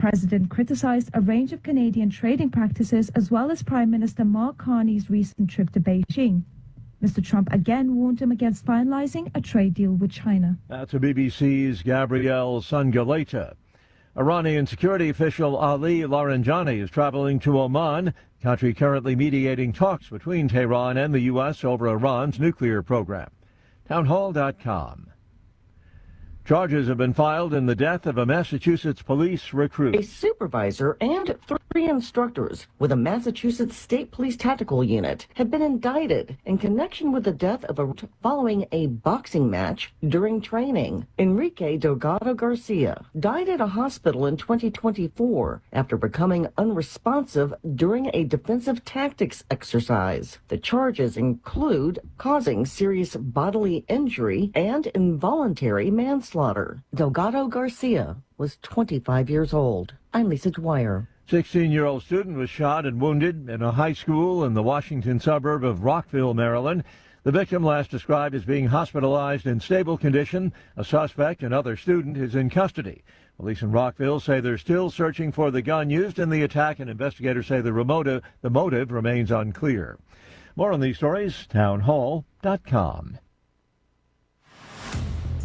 President criticised a range of Canadian trading practices as well as Prime Minister Mark Carney's recent trip to Beijing. Mr. Trump again warned him against finalising a trade deal with China. That's BBC's Gabrielle Sangaleita. Iranian security official Ali Laranjani is traveling to Oman, country currently mediating talks between Tehran and the U.S. over Iran's nuclear program. Townhall.com. Charges have been filed in the death of a Massachusetts police recruit. A supervisor and three instructors with a Massachusetts State Police Tactical Unit have been indicted in connection with the death of a following a boxing match during training. Enrique Delgado Garcia died at a hospital in 2024 after becoming unresponsive during a defensive tactics exercise. The charges include causing serious bodily injury and involuntary manslaughter. Delgado Garcia was 25 years old. I'm Lisa Dwyer. 16-year-old student was shot and wounded in a high school in the Washington suburb of Rockville, Maryland. The victim, last described as being hospitalized in stable condition. A suspect, another student, is in custody. Police in Rockville say they're still searching for the gun used in the attack, and investigators say the motive remains unclear. More on these stories, townhall.com.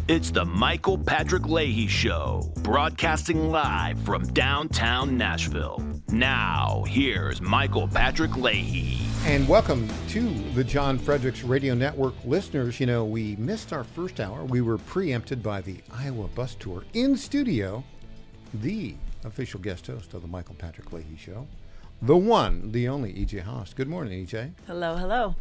It's the Michael Patrick Leahy Show, broadcasting live from downtown Nashville. Now, here's Michael Patrick Leahy. And welcome to the John Fredericks Radio Network listeners. You know, we missed our first hour. We were preempted by the Iowa Bus Tour. In studio, the official guest host of the Michael Patrick Leahy Show, the one, the only EJ Haas. Good morning, EJ. Hello, hello.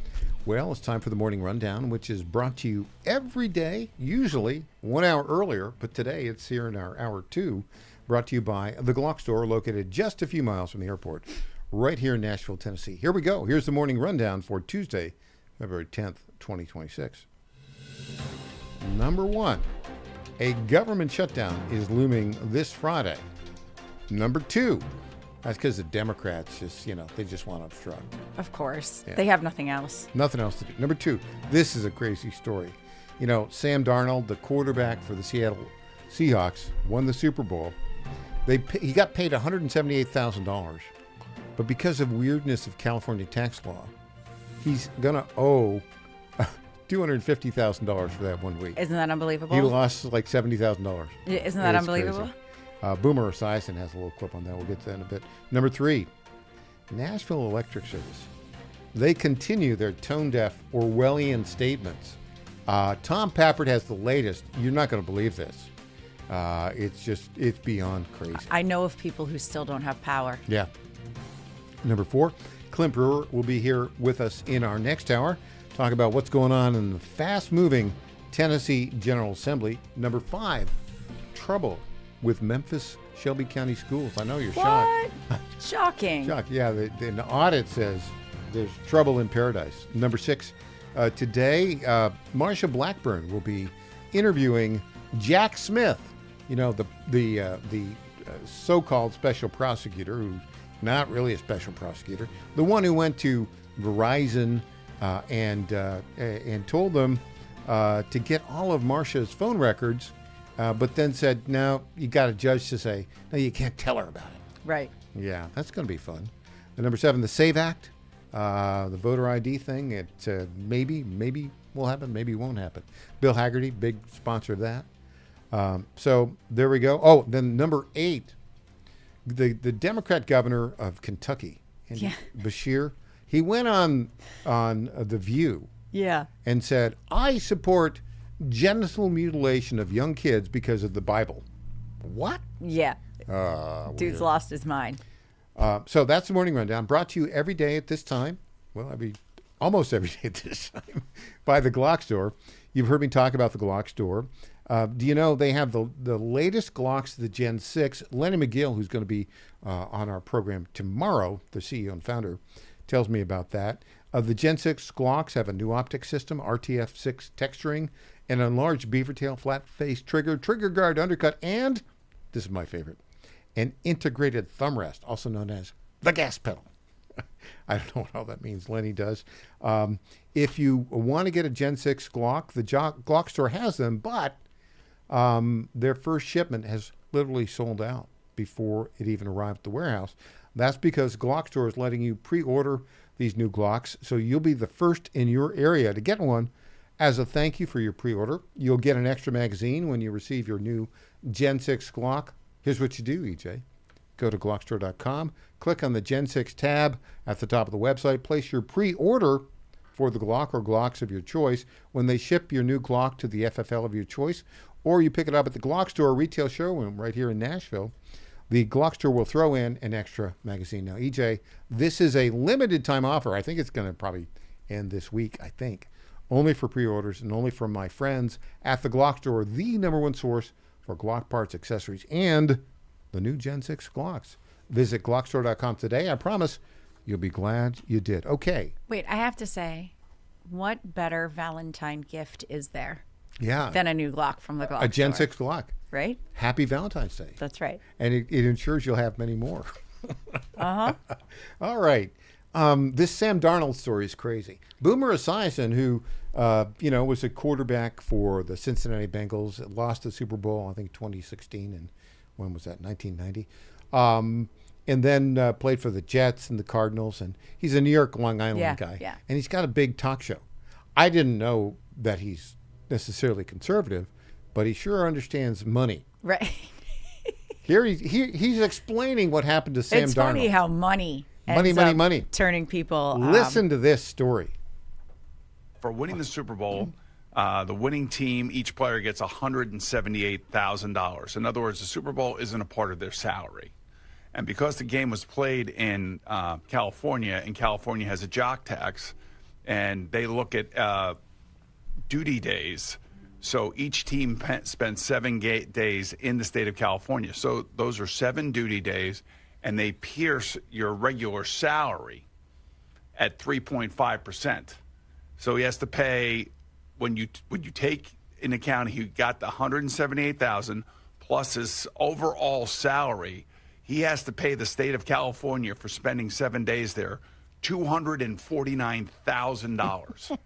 Well, it's time for the Morning Rundown, which is brought to you every day, usually 1 hour earlier, but today it's here in our hour 2, brought to you by the Glock Store, located just a few miles from the airport, right here in Nashville, Tennessee. Here we go. Here's the Morning Rundown for Tuesday, February 10th, 2026. Number 1, a government shutdown is looming this Friday. Number 2, that's because the Democrats just, they just want to obstruct. Of course. Yeah. They have nothing else. Nothing else to do. Number 2, this is a crazy story. Sam Darnold, the quarterback for the Seattle Seahawks, won the Super Bowl. He got paid $178,000. But because of weirdness of California tax law, he's going to owe $250,000 for that 1 week. Isn't that unbelievable? He lost like $70,000. Isn't that unbelievable? Crazy. Boomer Esiason has a little clip on that. We'll get to that in a bit. Number 3, Nashville Electric Service. They continue their tone-deaf Orwellian statements. Tom Pappert has the latest. You're not going to believe this. It's beyond crazy. I know of people who still don't have power. Yeah. Number 4, Clint Brewer will be here with us in our next hour. Talk about what's going on in the fast-moving Tennessee General Assembly. Number 5, trouble with Memphis Shelby County Schools. I know you're shocked. Shocking. Shocked. Yeah, the audit says there's trouble in paradise. Number 6, today, Marsha Blackburn will be interviewing Jack Smith, the so-called special prosecutor, who's not really a special prosecutor, the one who went to Verizon and told them to get all of Marsha's phone records, but then said, no, you got a judge to say, no, you can't tell her about it. Right. Yeah, that's going to be fun. And number 7, the SAVE Act, the voter ID thing. It maybe will happen, maybe won't happen. Bill Haggerty, big sponsor of that. So there we go. Oh, then number 8, the Democrat governor of Kentucky, Bashir, he went on The View. Yeah. And said, I support genital mutilation of young kids because of the Bible. What? Yeah. Dude's lost his mind. So that's the Morning Rundown, brought to you every day at this time. Well, almost every day at this time by the Glock Store. You've heard me talk about the Glock Store. Do you know they have the latest Glocks, the Gen 6? Lenny McGill, who's going to be on our program tomorrow, the CEO and founder, tells me about that. The Gen 6 Glocks have a new optic system, RTF6 texturing, an enlarged beaver tail, flat face trigger guard undercut, and, this is my favorite, an integrated thumb rest, also known as the gas pedal. I don't know what all that means. Lenny does. If you want to get a Gen 6 Glock, the Glock Store has them, but their first shipment has literally sold out. before it even arrived at the warehouse. That's because Glock Store is letting you pre-order these new Glocks, so you'll be the first in your area to get one. As a thank you for your pre-order, you'll get an extra magazine when you receive your new Gen 6 Glock. Here's what you do, EJ. Go to glockstore.com, click on the Gen 6 tab at the top of the website, place your pre-order for the Glock or Glocks of your choice. When they ship your new Glock to the FFL of your choice, or you pick it up at the Glock Store retail showroom right here in Nashville, the Glock Store will throw in an extra magazine. Now, EJ, this is a limited time offer. I think it's going to probably end this week, I think. Only for pre-orders and only from my friends at the Glock Store, the #1 source for Glock parts, accessories, and the new Gen 6 Glocks. Visit glockstore.com today. I promise you'll be glad you did. Okay. Wait, I have to say, what better Valentine gift is there Yeah. than a new Glock from the Glock A Gen Store? 6 Glock. Right? Happy Valentine's Day. That's right. And it ensures you'll have many more. Uh-huh. All right. This Sam Darnold story is crazy. Boomer Esiason, who was a quarterback for the Cincinnati Bengals, lost the Super Bowl, I think 2016, and when was that? 1990. And then played for the Jets and the Cardinals, and he's a New York, Long Island guy. Yeah. And he's got a big talk show. I didn't know that he's necessarily conservative, but he sure understands money. Right. Here he's explaining what happened to Sam Darnold. It's funny how money turning people. Listen to this story. For winning the Super Bowl, the winning team, each player gets $178,000. In other words, the Super Bowl isn't a part of their salary. And because the game was played in California, and California has a jock tax, and they look at duty days. So each team spends 7 days in the state of California. So those are 7 duty days, and they pierce your regular salary at 3.5%. So he has to pay, when you take in account he got the $178,000 plus his overall salary, he has to pay the state of California for spending 7 days there $249,000.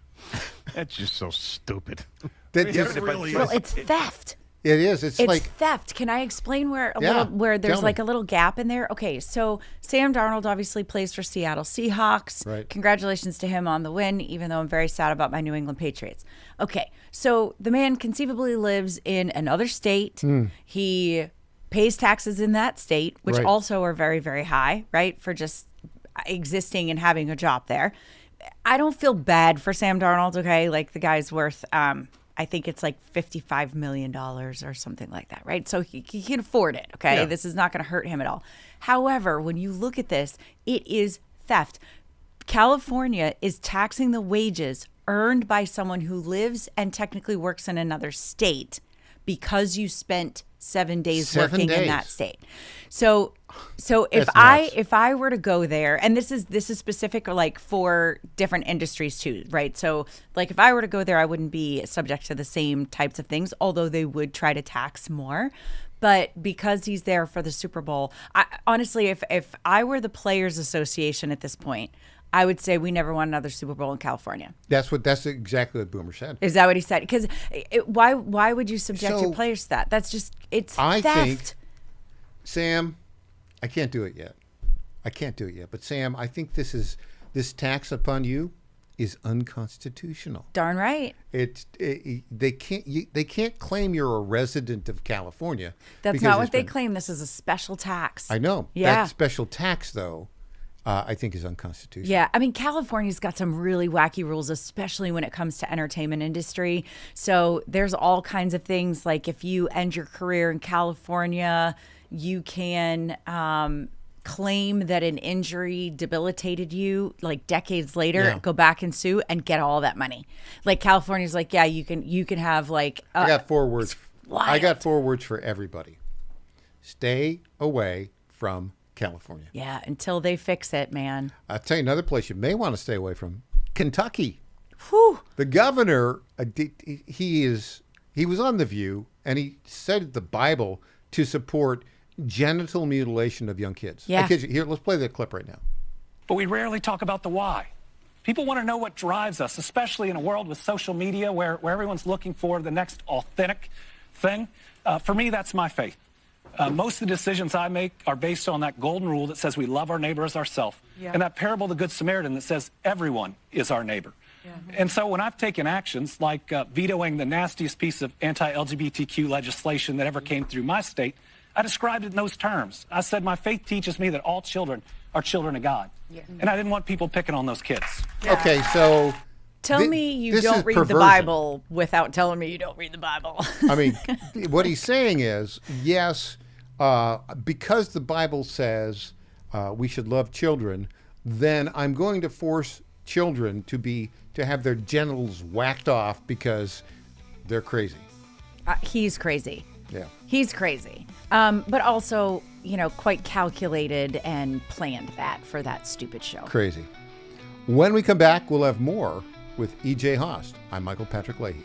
That's just so stupid. It's theft. It is. It's like theft. Can I explain where there's like a little gap in there? Okay, so Sam Darnold obviously plays for Seattle Seahawks. Right. Congratulations to him on the win, even though I'm very sad about my New England Patriots. Okay, so the man conceivably lives in another state. He pays taxes in that state, which also are very, very high, right, for just existing and having a job there. I don't feel bad for Sam Darnold, okay? Like, the guy's worth, I think it's like $55 million or something like that, right? So he can afford it, okay? Yeah. This is not going to hurt him at all. However, when you look at this, it is theft. California is taxing the wages earned by someone who lives and technically works in another state because you spent 7 days working in that state. So if I were to go there, and this is specific like for different industries too, right? So like if I were to go there, I wouldn't be subject to the same types of things, although they would try to tax more. But because he's there for the Super Bowl, honestly, if I were the Players Association at this point, I would say we never want another Super Bowl in California. That's exactly what Boomer said. Is that what he said? Because why would you subject your players to that? That's just theft. I think, Sam, I can't do it yet. But Sam, I think this tax upon you is unconstitutional. Darn right. They can't claim you're a resident of California. That's not what they claim. This is a special tax. I know. Yeah. That special tax, though, I think is unconstitutional. Yeah, I mean, California's got some really wacky rules, especially when it comes to entertainment industry. So there's all kinds of things, like if you end your career in California, you can claim that an injury debilitated you like decades later, go back and sue and get all that money. Like California's like, yeah, you can have like I got 4 words. Wild. I got 4 words for everybody. Stay away from California. Yeah, until they fix it, man. I'll tell you another place you may want to stay away from. Kentucky. Whew. The governor, he was on The View, and he cited the Bible to support genital mutilation of young kids. Yeah. Here, let's play that clip right now. But we rarely talk about the why. People want to know what drives us, especially in a world with social media where everyone's looking for the next authentic thing. For me, that's my faith. Most of the decisions I make are based on that golden rule that says we love our neighbor as ourselves, and that parable of the Good Samaritan that says everyone is our neighbor. And so when I've taken actions like vetoing the nastiest piece of anti-LGBTQ legislation that ever came through my state, I described it in those terms. I said my faith teaches me that all children are children of God. And I didn't want people picking on those kids. Okay, so... Tell me you don't read perversion. the Bible without telling me you don't read the Bible. I mean, what he's saying is, yes, because the Bible says we should love children, then I'm going to force children to have their genitals whacked off because they're crazy. He's crazy. Yeah. He's crazy. But also, quite calculated and planned that for that stupid show. Crazy. When we come back, we'll have more with E.J. Haast. I'm Michael Patrick Leahy.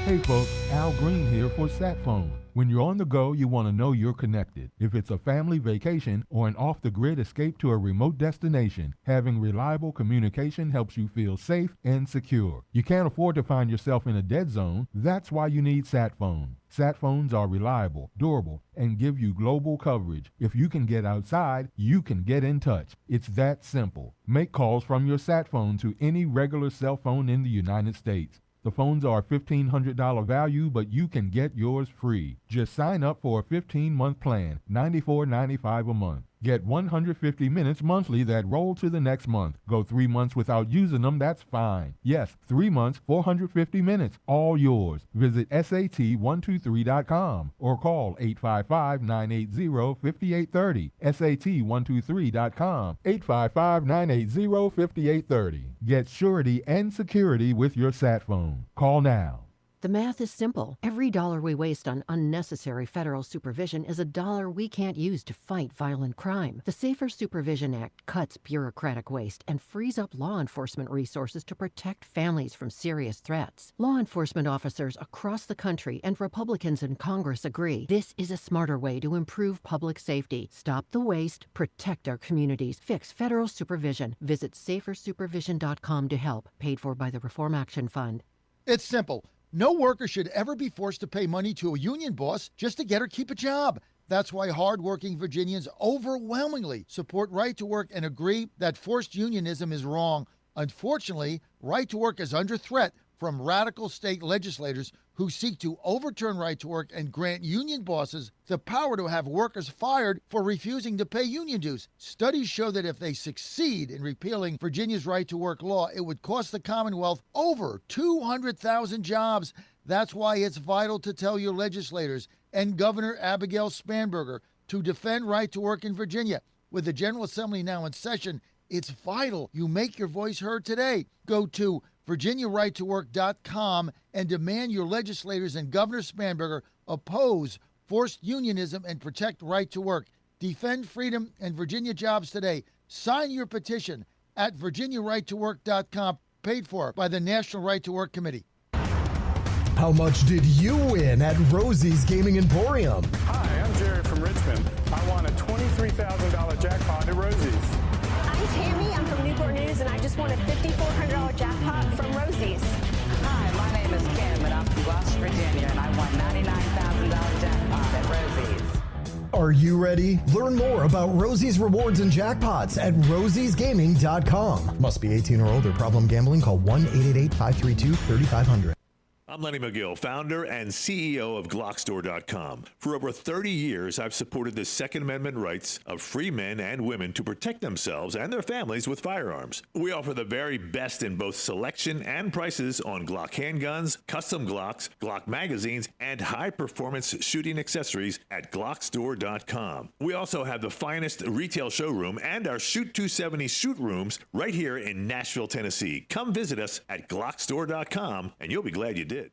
Hey folks, Al Green here for SatPhone. When you're on the go, you want to know you're connected. If it's a family vacation or an off-the-grid escape to a remote destination, having reliable communication helps you feel safe and secure. You can't afford to find yourself in a dead zone. That's why you need SatPhone. SatPhones are reliable, durable, and give you global coverage. If you can get outside, you can get in touch. It's that simple. Make calls from your SatPhone to any regular cell phone in the United States. The phones are $1,500 value, but you can get yours free. Just sign up for a 15-month plan, $94.95 a month. Get 150 minutes monthly that roll to the next month. Go 3 months without using them, that's fine. Yes, 3 months, 450 minutes, all yours. Visit SAT123.com or call 855-980-5830. SAT123.com, 855-980-5830. Get surety and security with your sat phone. Call now. The math is simple. Every dollar we waste on unnecessary federal supervision is a dollar we can't use to fight violent crime. The Safer Supervision Act cuts bureaucratic waste and frees up law enforcement resources to protect families from serious threats. Law enforcement officers across the country and Republicans in Congress agree this is a smarter way to improve public safety. Stop the waste, protect our communities, fix federal supervision. Visit safersupervision.com to help. Paid for by the Reform Action Fund. It's simple. No worker should ever be forced to pay money to a union boss just to get or keep a job. That's why hardworking Virginians overwhelmingly support Right to Work and agree that forced unionism is wrong. Unfortunately, Right to Work is under threat from radical state legislators who seek to overturn Right to Work and grant union bosses the power to have workers fired for refusing to pay union dues. Studies show that if they succeed in repealing Virginia's Right to Work law, it would cost the Commonwealth over 200,000 jobs. That's why it's vital to tell your legislators and Governor Abigail Spanberger to defend Right to Work in Virginia. With the General Assembly now in session, it's vital you make your voice heard today. Go to VirginiaRightToWork.com and demand your legislators and Governor Spanberger oppose forced unionism and protect Right to Work. Defend freedom and Virginia jobs today. Sign your petition at VirginiaRightToWork.com, paid for by the National Right to Work Committee. How much did you win at Rosie's Gaming Emporium? Hi, I'm Jerry from Richmond. I won a $23,000 jackpot at Rosie's. I'm Tammy. I'm from Newport News, and I just won a $5,400 jackpot from Rosie's. Hi, my name is Kim, and I'm from West Virginia, and I won $99,000 jackpot at Rosie's. Are you ready? Learn more about Rosie's rewards and jackpots at rosiesgaming.com. Must be 18 or older. Problem gambling? Call 1-888-532-3500. I'm Lenny McGill, founder and CEO of Glockstore.com. For over 30 years, I've supported the Second Amendment rights of free men and women to protect themselves and their families with firearms. We offer the very best in both selection and prices on Glock handguns, custom Glocks, Glock magazines, and high-performance shooting accessories at Glockstore.com. We also have the finest retail showroom and our Shoot 270 shoot rooms right here in Nashville, Tennessee. Come visit us at Glockstore.com, and you'll be glad you did.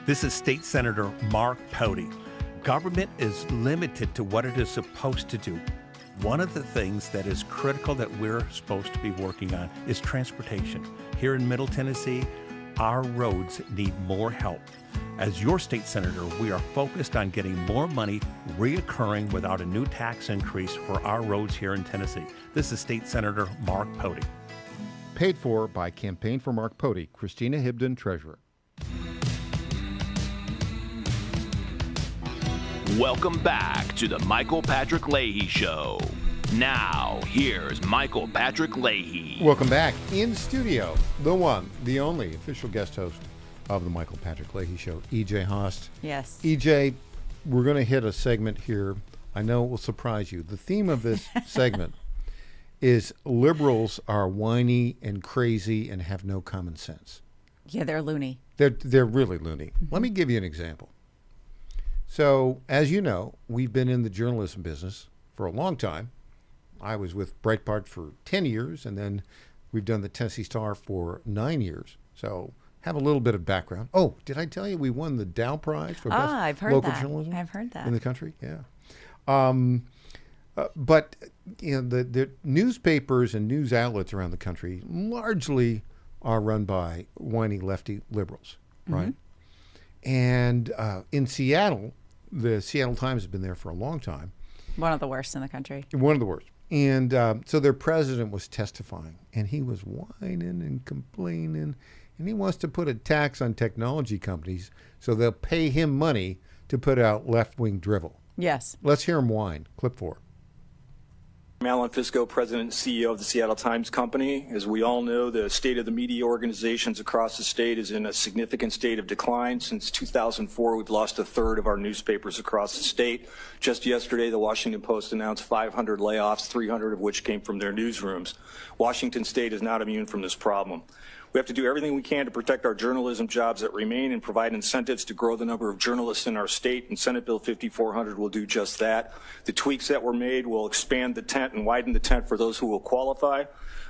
This is State Senator Mark Pody. Government is limited to what it is supposed to do. One of the things that is critical that we're supposed to be working on is transportation. Here in Middle Tennessee, our roads need more help. As your state senator, we are focused on getting more money reoccurring without a new tax increase for our roads here in Tennessee. This is State Senator Mark Pody. Paid for by Campaign for Mark Pody, Christina Hibden, Treasurer. Welcome back to the Michael Patrick Leahy Show. Now, here's Michael Patrick Leahy. Welcome back. In studio, the one, the only official guest host of the Michael Patrick Leahy Show, E.J. Haast. Yes. E.J., we're going to hit a segment here. I know it will surprise you. The theme of this segment is liberals are whiny and crazy and have no common sense. Yeah, they're loony. They're really loony. Let me give you an example. So, as you know, we've been in the journalism business for a long time. I was with Breitbart for 10 years, and then we've done the Tennessee Star for 9 years. So, have a little bit of background. Oh, did I tell you we won the Dow Prize for best I've heard local that. journalism? I've heard that. In the country? Yeah. But you know, the newspapers and news outlets around the country largely are run by whiny lefty liberals, right? Mm-hmm. And in Seattle, the Seattle Times has been there for a long time. One of the worst in the country. One of the worst. And so their president was testifying, and he was whining and complaining, and he wants to put a tax on technology companies so they'll pay him money to put out left-wing drivel. Yes. Let's hear him whine. Clip 4. I'm Alan Fisco, President and CEO of the Seattle Times Company. As we all know, the state of the media organizations across the state is in a significant state of decline. Since 2004, we've lost a third of our newspapers across the state. Just yesterday, the Washington Post announced 500 layoffs, 300 of which came from their newsrooms. Washington State is not immune from this problem. We have to do everything we can to protect our journalism jobs that remain and provide incentives to grow the number of journalists in our state, and Senate Bill 5400 will do just that. The tweaks that were made will expand the tent and widen the tent for those who will qualify.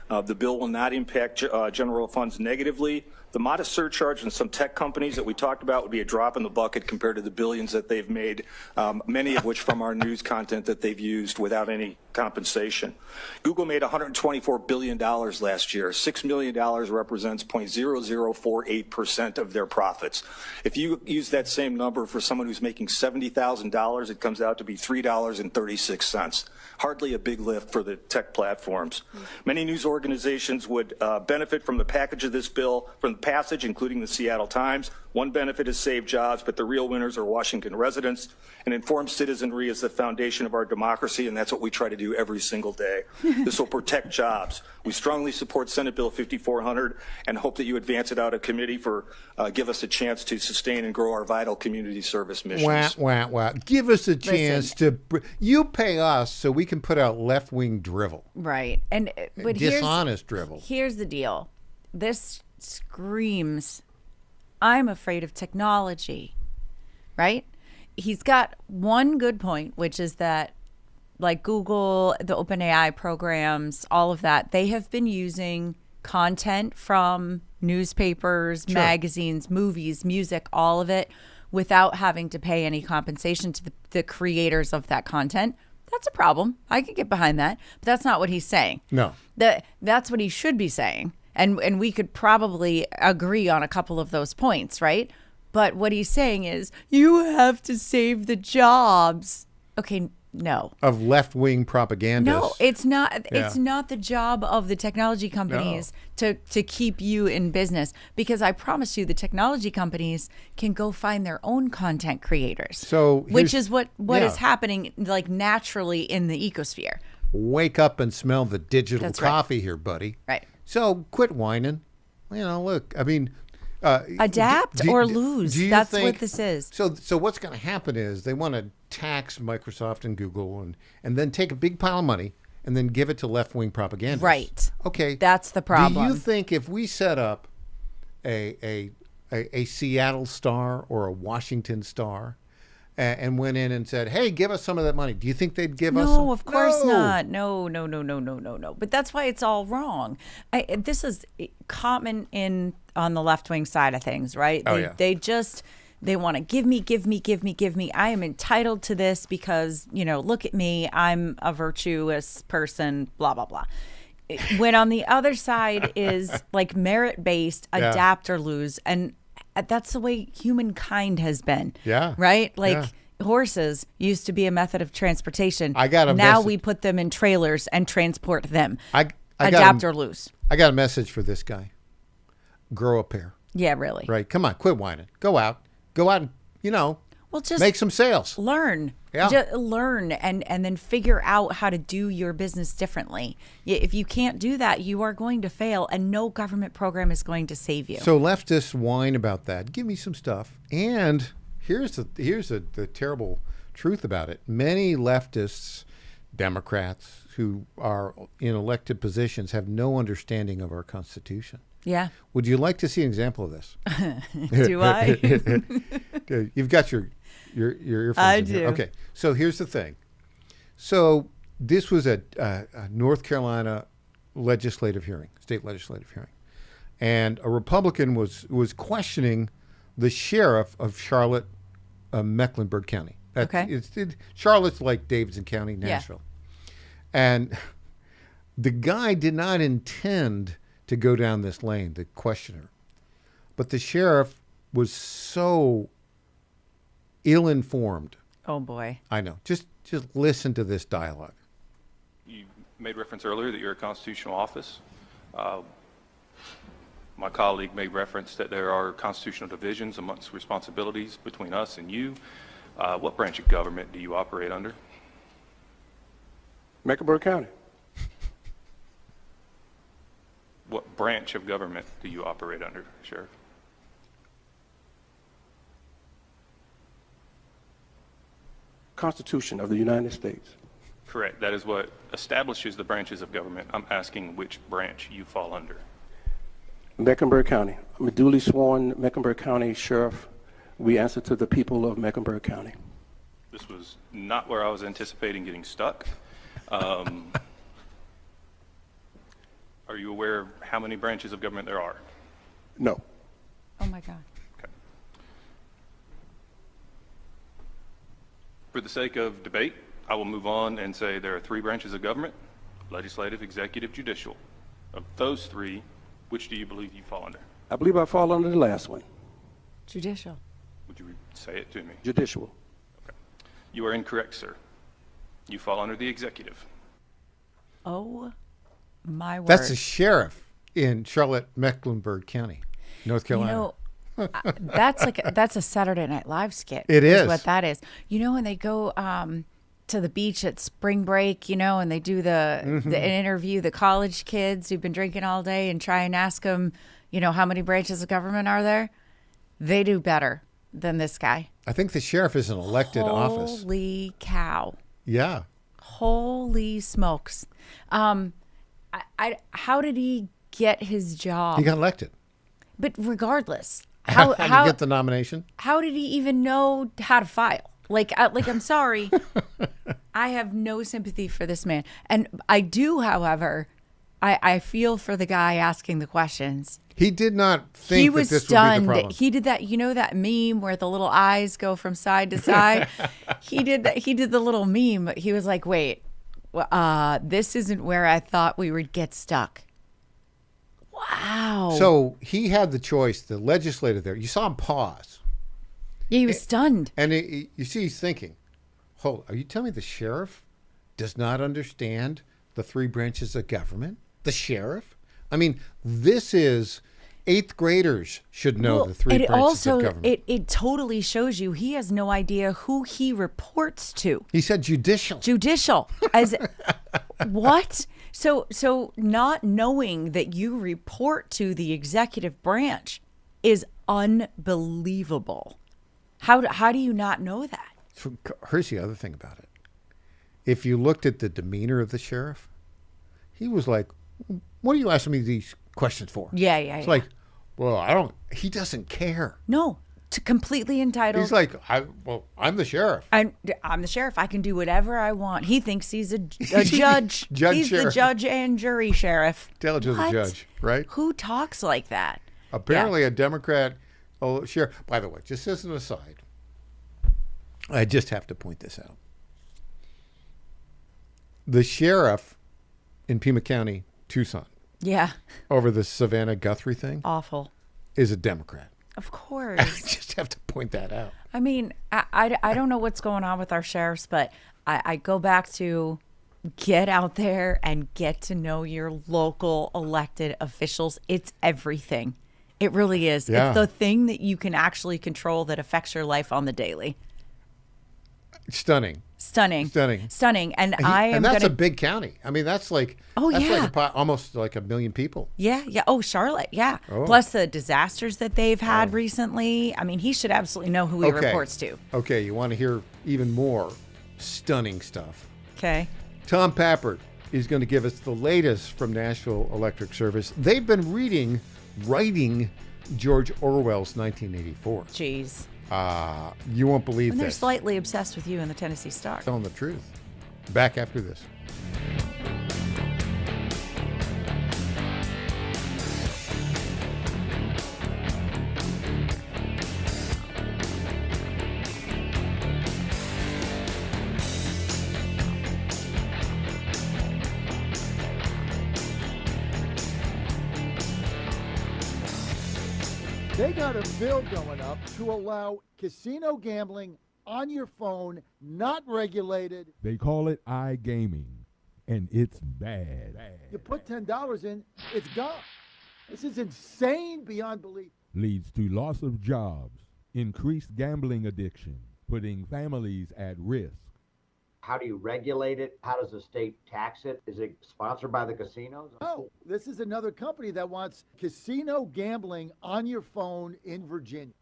The bill will not impact general funds negatively. The modest surcharge in some tech companies that we talked about would be a drop in the bucket compared to the billions that they've made, many of which from our news content that they've used without any compensation. Google made $124 billion last year. $6 million represents 0.0048% of their profits. If you use that same number for someone who's making $70,000, it comes out to be $3.36. Hardly a big lift for the tech platforms. Many news organizations would benefit from the package of this bill, from the passage, including the Seattle Times. One benefit is save jobs, but the real winners are Washington residents. An informed citizenry is the foundation of our democracy, and that's what we try to do every single day. This will protect jobs. We strongly support Senate Bill 5400 and hope that you advance it out of committee for give us a chance to sustain and grow our vital community service missions. Wow. Give us a chance to... You pay us so we can put out left-wing drivel. Right. But dishonest drivel. Here's the deal. This screams, I'm afraid of technology, right? He's got one good point, which is that like Google, the OpenAI programs, all of that, they have been using content from newspapers, magazines, movies, music, all of it, without having to pay any compensation to the creators of that content. That's a problem. I could get behind that. But that's not what he's saying. No. That's what he should be saying. And we could probably agree on a couple of those points, right? But what he's saying is, you have to save the jobs. Okay, no. Of left-wing propagandists. No, it's not. Yeah. It's not the job of the technology companies to keep you in business, because I promise you the technology companies can go find their own content creators. So which is what is happening like naturally in the ecosphere. Wake up and smell the digital coffee here, buddy. Right. So quit whining. You know, look, I mean, adapt or lose. That's what this is. So what's going to happen is they want to tax Microsoft and Google and then take a big pile of money and then give it to left-wing propagandists. Right. Okay. That's the problem. Do you think if we set up a Seattle Star or a Washington Star and went in and said, hey, give us some of that money, do you think they'd give us some? No, of course not. No. But that's why it's all wrong. This is common on the left-wing side of things, right? They They want to give me. I am entitled to this because, look at me. I'm a virtuous person, blah, blah, blah. When on the other side is like merit-based, adapt or lose. And that's the way humankind has been. Yeah. Right? Like horses used to be a method of transportation. Now we put them in trailers and transport them. Adapt or lose. I got a message for this guy. Grow a pair. Yeah, really. Right. Come on, quit whining. Go out and, just make some sales. Learn. Yeah. Just learn and then figure out how to do your business differently. If you can't do that, you are going to fail, and no government program is going to save you. So leftists whine about that. Give me some stuff. And here's the terrible truth about it. Many leftists, Democrats who are in elected positions have no understanding of our Constitution. Yeah. Would you like to see an example of this? Do I? You've got your earphones. I in do. Here. Okay. So here's the thing. So this was a North Carolina legislative hearing, state legislative hearing, and a Republican was questioning the sheriff of Charlotte, Mecklenburg County. Charlotte's like Davidson County, Nashville, and the guy did not intend to go down this lane, the questioner. But the sheriff was so ill-informed. Oh, boy. I know. Just listen to this dialogue. You made reference earlier that you're a constitutional office. My colleague made reference that there are constitutional divisions amongst responsibilities between us and you. What branch of government do you operate under? Mecklenburg County. What branch of government do you operate under, Sheriff? Constitution of the United States. Correct. That is what establishes the branches of government. I'm asking which branch you fall under. Mecklenburg County. I'm a duly sworn Mecklenburg County Sheriff. We answer to the people of Mecklenburg County. This was not where I was anticipating getting stuck. Are you aware of how many branches of government there are? No. Oh, my God. Okay. For the sake of debate, I will move on and say there are 3 branches of government: legislative, executive, judicial. Of those 3, which do you believe you fall under? I believe I fall under the last one. Judicial. Would you say it to me? Judicial. Okay. You are incorrect, sir. You fall under the executive. Oh, my word. That's a sheriff in Charlotte, Mecklenburg County, North Carolina. That's a Saturday Night Live skit. It is what that is. When they go to the beach at spring break, and they do the interview the college kids who've been drinking all day and try and ask them, how many branches of government are there? They do better than this guy. I think the sheriff is an elected office. Holy cow. Yeah. Holy smokes. How did he get his job? He got elected. But regardless, how did he get the nomination? How did he even know how to file? I'm sorry. I have no sympathy for this man. And I do, however, I feel for the guy asking the questions. He did not think he was that this stunned. would be the problem. He did that, that meme where the little eyes go from side to side? He did that. He did the little meme. He was like, wait, this isn't where I thought we would get stuck. Wow. So he had the choice, the legislator there. You saw him pause. Yeah, he was stunned. And you see he's thinking, hold, are you telling me the sheriff does not understand the 3 branches of government? The sheriff? I mean, this is 8th graders should know the 3 branches of government. It totally shows you he has no idea who he reports to. He said judicial. Judicial. As what? So not knowing that you report to the executive branch is unbelievable. How do you not know that? So here's the other thing about it. If you looked at the demeanor of the sheriff, he was like, what are you asking me these questions for? Yeah. It's like, well, he doesn't care. No, completely entitled. He's like, I'm the sheriff. I'm the sheriff. I can do whatever I want. He thinks he's a judge. He's sheriff. The judge and jury sheriff. Tell it to the judge, right? Who talks like that? Apparently a Democrat Oh, sure. By the way, just as an aside, I just have to point this out. The sheriff in Pima County, Tucson, Yeah. over the Savannah Guthrie thing, Awful. is a Democrat. Of course. I just have to point that out. I mean, I don't know what's going on with our sheriffs, but I go back to get out there and get to know your local elected officials. It's everything. It really is. Yeah. It's the thing that you can actually control that affects your life on the daily. Stunning. Stunning. And that's a big county. I mean, that's like almost like 1 million people. Yeah. Oh, Charlotte. Yeah. Oh. Plus the disasters that they've had recently. I mean, he should absolutely know who he reports to. Okay, you want to hear even more stunning stuff. Okay. Tom Pappert is going to give us the latest from Nashville Electric Service. They've been writing George Orwell's 1984. Jeez. You won't believe And they're this. slightly obsessed with you in the Tennessee Star. Telling the truth. Back after this. They got a bill going up to allow casino gambling on your phone, not regulated. They call it iGaming, and it's bad. You put $10 in, it's gone. This is insane beyond belief. Leads to loss of jobs, increased gambling addiction, putting families at risk. How do you regulate it? How does the state tax it? Is it sponsored by the casinos? Oh, this is another company that wants casino gambling on your phone in Virginia.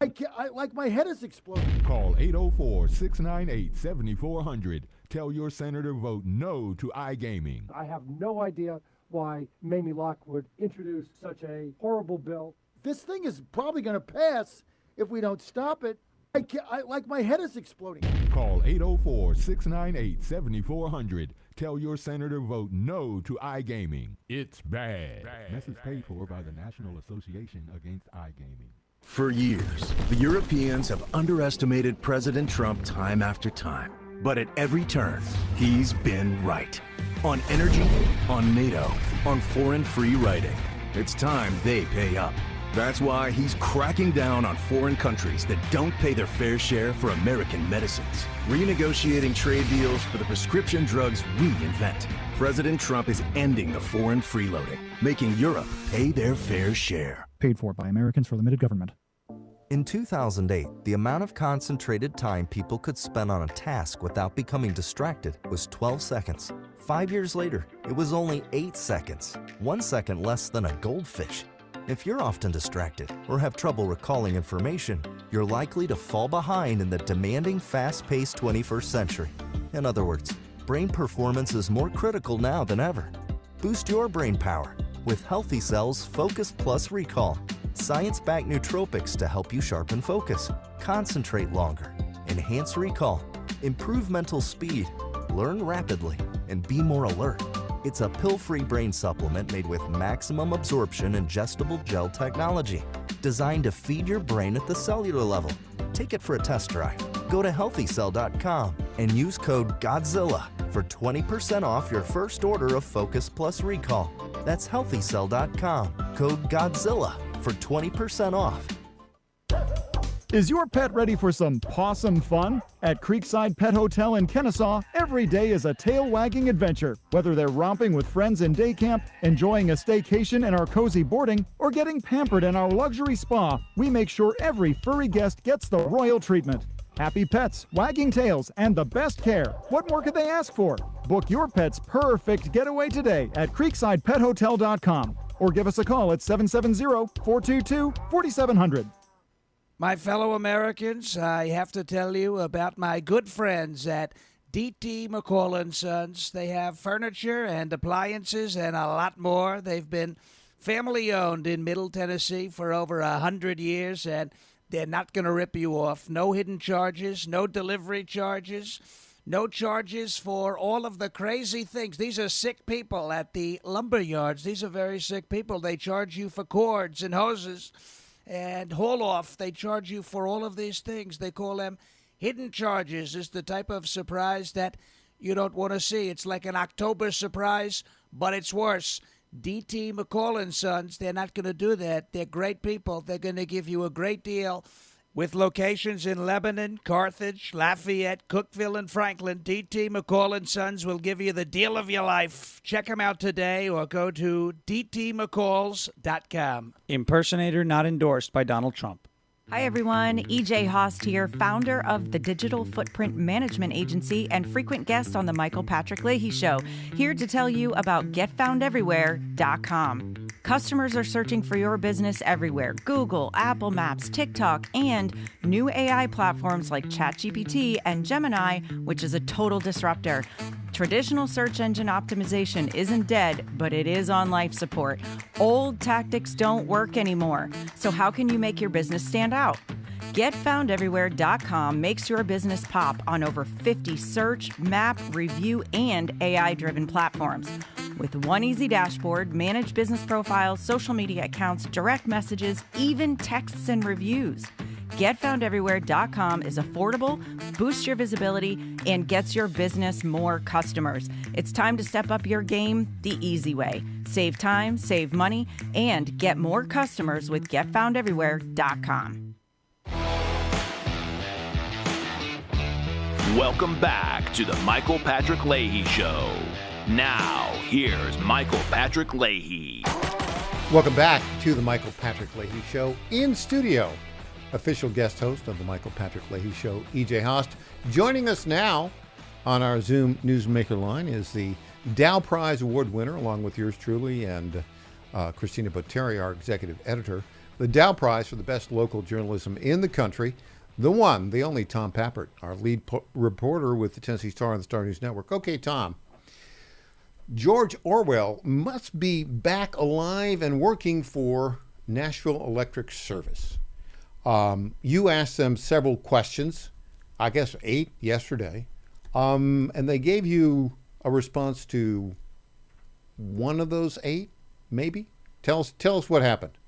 Like my head is exploding. Call 804-698-7400. Tell your senator vote no to iGaming. I have no idea why Mamie Locke would introduce such a horrible bill. This thing is probably going to pass if we don't stop it. Like my head is exploding. Call 804-698-7400. Tell your senator vote no to iGaming. It's bad. Message paid for by the National Association Against iGaming. For years, the Europeans have underestimated President Trump time after time. But at every turn, he's been right. On energy, on NATO, on foreign free riding. It's time they pay up. That's why he's cracking down on foreign countries that don't pay their fair share for American medicines, renegotiating trade deals for the prescription drugs we invent. President Trump is ending the foreign freeloading, making Europe pay their fair share. Paid for by Americans for Limited Government. In 2008, the amount of concentrated time people could spend on a task without becoming distracted was 12 seconds. 5 years later, it was only 8 seconds, 1 second less than a goldfish. If you're often distracted or have trouble recalling information, you're likely to fall behind in the demanding, fast-paced 21st century. In other words, brain performance is more critical now than ever. Boost your brain power with Healthy Cells Focus Plus Recall. Science-backed nootropics to help you sharpen focus, concentrate longer, enhance recall, improve mental speed, learn rapidly, and be more alert. It's a pill-free brain supplement made with maximum absorption ingestible gel technology, designed to feed your brain at the cellular level. Take it for a test drive. Go to healthycell.com and use code GODZILLA for 20% off your first order of Focus Plus Recall. That's healthycell.com, code GODZILLA for 20% off. Is your pet ready for some pawsome fun? At Creekside Pet Hotel in Kennesaw, every day is a tail-wagging adventure. Whether they're romping with friends in day camp, enjoying a staycation in our cozy boarding, or getting pampered in our luxury spa, we make sure every furry guest gets the royal treatment. Happy pets, wagging tails, and the best care. What more could they ask for? Book your pet's perfect getaway today at creeksidepethotel.com or give us a call at 770-422-4700. My fellow Americans, I have to tell you about my good friends at D.T. McCall & Sons. They have furniture and appliances and a lot more. They've been family-owned in Middle Tennessee for over 100 years, and they're not going to rip you off. No hidden charges, no delivery charges, no charges for all of the crazy things. These are sick people at the lumber yards. These are very sick people. They charge you for cords and hoses. and haul off. They charge you for all of these things. They call them hidden charges. It's the type of surprise that you don't want to see. It's like an October surprise, but it's worse. D.T. McCall & Sons, they're not going to do that. They're great people. They're going to give you a great deal. With locations in Lebanon, Carthage, Lafayette, Cookeville, and Franklin, D.T. McCall & Sons will give you the deal of your life. Check them out today or go to dtmccalls.com. Impersonator not endorsed by Donald Trump. Hi, everyone. EJ Host here, founder of the Digital Footprint Management Agency and frequent guest on the Michael Patrick Leahy Show, here to tell you about GetFoundEverywhere.com. Customers are searching for your business everywhere: Google, Apple Maps, TikTok, and new AI platforms like ChatGPT and Gemini, which is a total disruptor. Traditional search engine optimization isn't dead, but it is on life support. Old tactics don't work anymore. So how can you make your business stand out? GetFoundEverywhere.com makes your business pop on over 50 search, map, review, and AI-driven platforms. With one easy dashboard, manage business profiles, social media accounts, direct messages, even texts and reviews. GetFoundEverywhere.com is affordable, boosts your visibility, and gets your business more customers. It's time to step up your game the easy way. Save time, save money, and get more customers with GetFoundEverywhere.com. Welcome back to the Michael Patrick Leahy Show. Now, here's Michael Patrick Leahy. Welcome back to the Michael Patrick Leahy Show. In studio, official guest host of the Michael Patrick Leahy Show, EJ Host. Joining us now on our Zoom Newsmaker line is the Dow Prize Award winner, along with yours truly and Christina Botteri, our executive editor. The Dow Prize for the best local journalism in the country. The one, the only Tom Pappert, our lead reporter with the Tennessee Star and the Star News Network. Okay, Tom. George Orwell must be back alive and working for Nashville Electric Service. You asked them several questions, I guess 8 yesterday, and they gave you a response to one of those 8, maybe? Tell us what happened.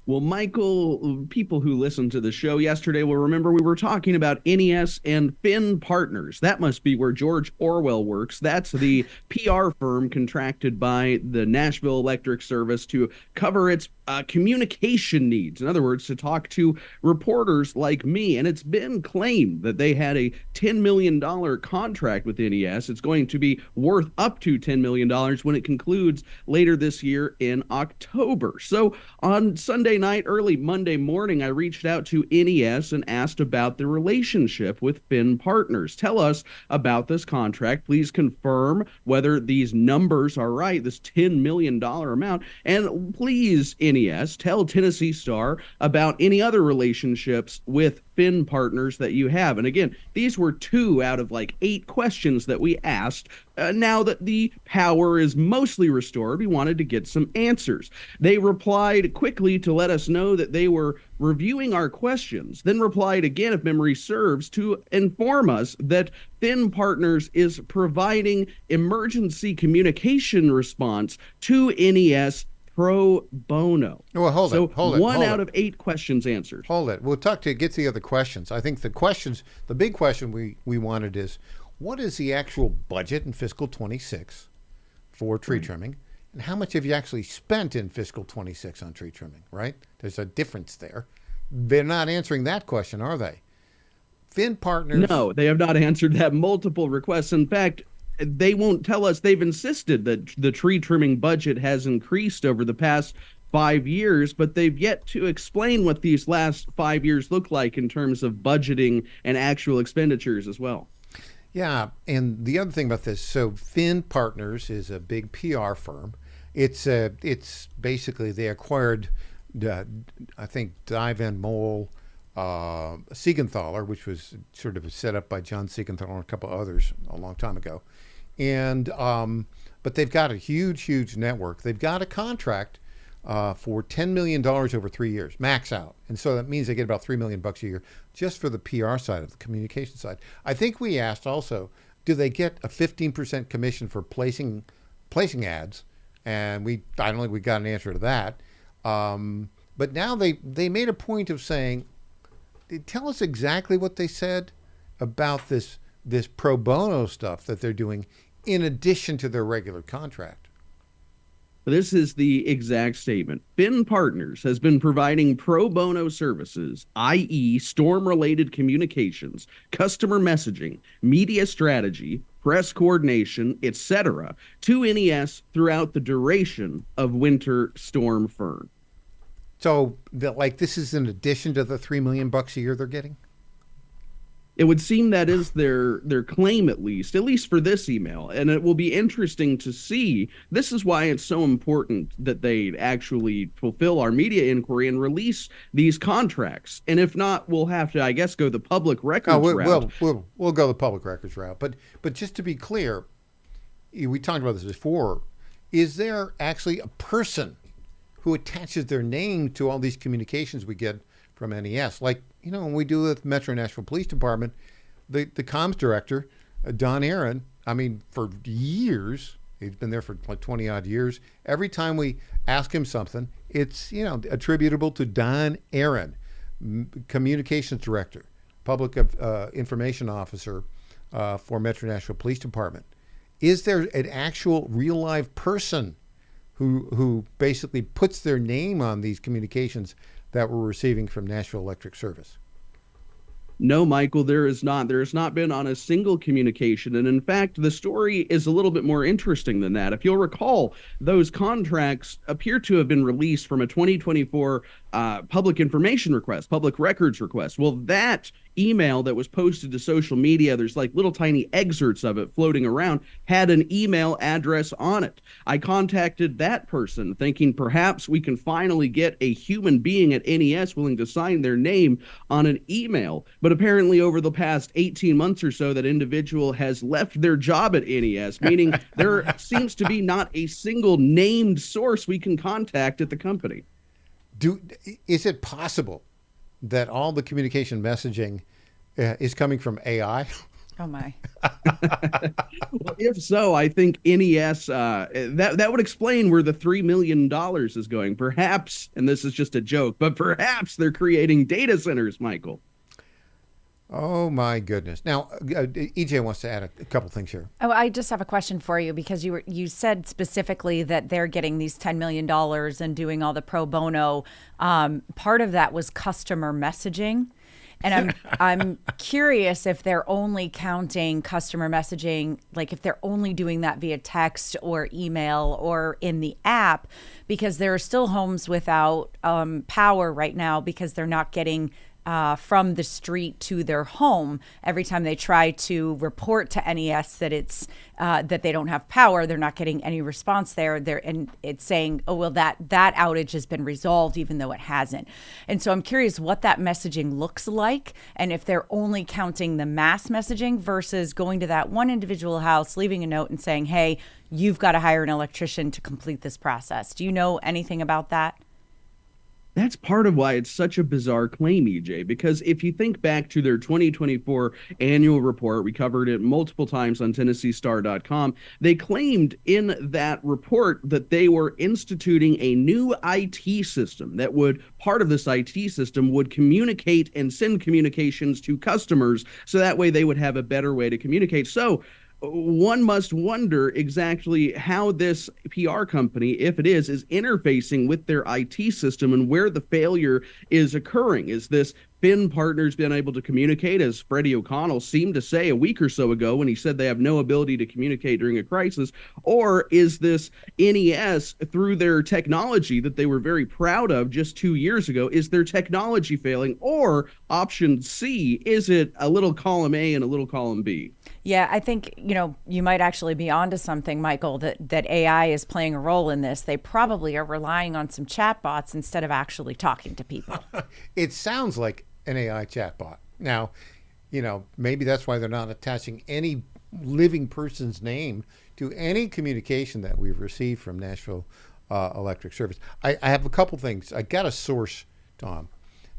Well, Michael, people who listened to the show yesterday will remember we were talking about NES and Finn Partners. That must be where George Orwell works. That's the PR firm contracted by the Nashville Electric Service to cover its communication needs. In other words, to talk to reporters like me. And it's been claimed that they had a $10 million contract with NES. It's going to be worth up to $10 million when it concludes later this year in October. So on Sunday night, early Monday morning, I reached out to NES and asked about the relationship with Finn Partners. Tell us about this contract. Please confirm whether these numbers are right, this $10 million amount. And please, NES, tell Tennessee Star about any other relationships with Finn Partners that you have. And again, these were 2 out of like 8 questions that we asked. Now that the power is mostly restored, we wanted to get some answers. They replied quickly to let us know that they were reviewing our questions, then replied again, if memory serves, to inform us that Finn Partners is providing emergency communication response to NES pro bono. Well, hold it. One out of 8 questions answered. Hold it. We'll get to the other questions. I think the big question we wanted is, what is the actual budget in fiscal 26 for tree trimming? And how much have you actually spent in fiscal 26 on tree trimming, right? There's a difference there. They're not answering that question, are they? Finn Partners. No, they have not answered that. Multiple requests. In fact, they won't tell us. They've insisted that the tree trimming budget has increased over the past 5 years, but they've yet to explain what these last 5 years look like in terms of budgeting and actual expenditures as well. Yeah, and the other thing about this, so Finn Partners is a big PR firm. It's basically they acquired, I think, Dye Van Mol, Siegenthaler, which was sort of set up by John Siegenthaler and a couple others a long time ago, and but they've got a huge network. They've got a contract for $10 million over 3 years, max out. And so that means they get about $3 million a year just for the PR side of the communication side. I think we asked also, do they get a 15% commission for placing ads? And I don't think we got an answer to that. But now they made a point of saying, tell us exactly what they said about this pro bono stuff that they're doing in addition to their regular contract. This is the exact statement. Finn Partners has been providing pro bono services, i.e. storm-related communications, customer messaging, media strategy, press coordination, etc., to NES throughout the duration of Winter Storm Fern. So, this is in addition to the $3 million a year they're getting? It would seem that is their claim, at least for this email. And it will be interesting to see. This is why it's so important that they actually fulfill our media inquiry and release these contracts. And if not, we'll have to, I guess, go the public records route. We'll go the public records route. But just to be clear, we talked about this before, is there actually a person who attaches their name to all these communications we get from NES? Like, when we do with Metro Nashville Police Department, the comms director, Don Aaron, for years, he's been there for like 20 odd years. Every time we ask him something, it's, attributable to Don Aaron, communications director, public information officer for Metro Nashville Police Department. Is there an actual real live person who basically puts their name on these communications that we're receiving from Nashville Electric Service? No, Michael, there is not. There has not been on a single communication. And in fact, the story is a little bit more interesting than that. If you'll recall, those contracts appear to have been released from a 2024 public information request, public records request. Well, that email that was posted to social media, there's like little tiny excerpts of it floating around, had an email address on it. I contacted that person thinking perhaps we can finally get a human being at NES willing to sign their name on an email. But apparently over the past 18 months or so, that individual has left their job at NES, meaning there seems to be not a single named source we can contact at the company. Is it possible that all the communication messaging is coming from AI? Oh my! Well, if so, I think NES that would explain where the $3 million is going. Perhaps, and this is just a joke, but perhaps they're creating data centers, Michael. Oh my goodness! Now, EJ wants to add a couple things here. Oh, I just have a question for you, because you said specifically that they're getting these $10 million and doing all the pro bono. Part of that was customer messaging. And I'm curious if they're only counting customer messaging, like if they're only doing that via text or email or in the app, because there are still homes without power right now because they're not getting from the street to their home. Every time they try to report to NES that it's that they don't have power, they're not getting any response there. And it's saying, oh, well, that outage has been resolved, even though it hasn't. And so I'm curious what that messaging looks like, and if they're only counting the mass messaging versus going to that one individual house, leaving a note and saying, hey, you've got to hire an electrician to complete this process. Do you know anything about that? That's part of why it's such a bizarre claim, EJ, because if you think back to their 2024 annual report, we covered it multiple times on TennesseeStar.com, they claimed in that report that they were instituting a new IT system that would, part of this IT system would communicate and send communications to customers, so that way they would have a better way to communicate. So one must wonder exactly how this PR company, if it is interfacing with their IT system and where the failure is occurring. Is this Finn Partners been able to communicate, as Freddie O'Connell seemed to say a week or so ago when he said they have no ability to communicate during a crisis? Or is this NES, through their technology that they were very proud of just 2 years ago, is their technology failing? Or option C, is it a little column A and a little column B? Yeah, I think, you might actually be onto something, Michael, that AI is playing a role in this. They probably are relying on some chatbots instead of actually talking to people. It sounds like an AI chatbot. Now, maybe that's why they're not attaching any living person's name to any communication that we've received from Nashville Electric Service. I have a couple things. I got a source, Tom,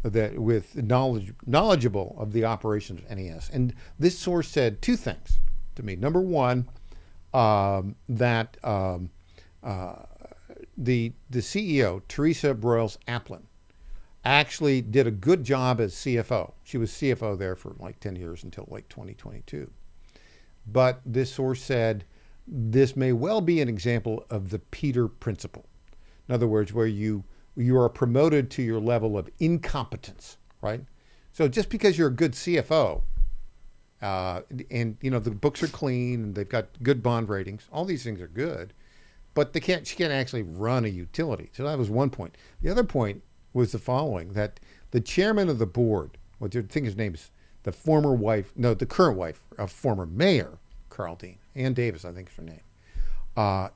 that with knowledgeable of the operations of NES, and this source said two things to me. Number one, that the CEO, Teresa Broyles Applin, actually did a good job as CFO. She was CFO there for like 10 years until like 2022. But this source said this may well be an example of the Peter principle. In other words, where you are promoted to your level of incompetence, right? So just because you're a good CFO, and the books are clean and they've got good bond ratings, all these things are good, but she can't actually run a utility. So that was one point. The other point was the following: that the chairman of the board, I think his name is the current wife of former mayor Carl Dean, Ann Davis, I think is her name,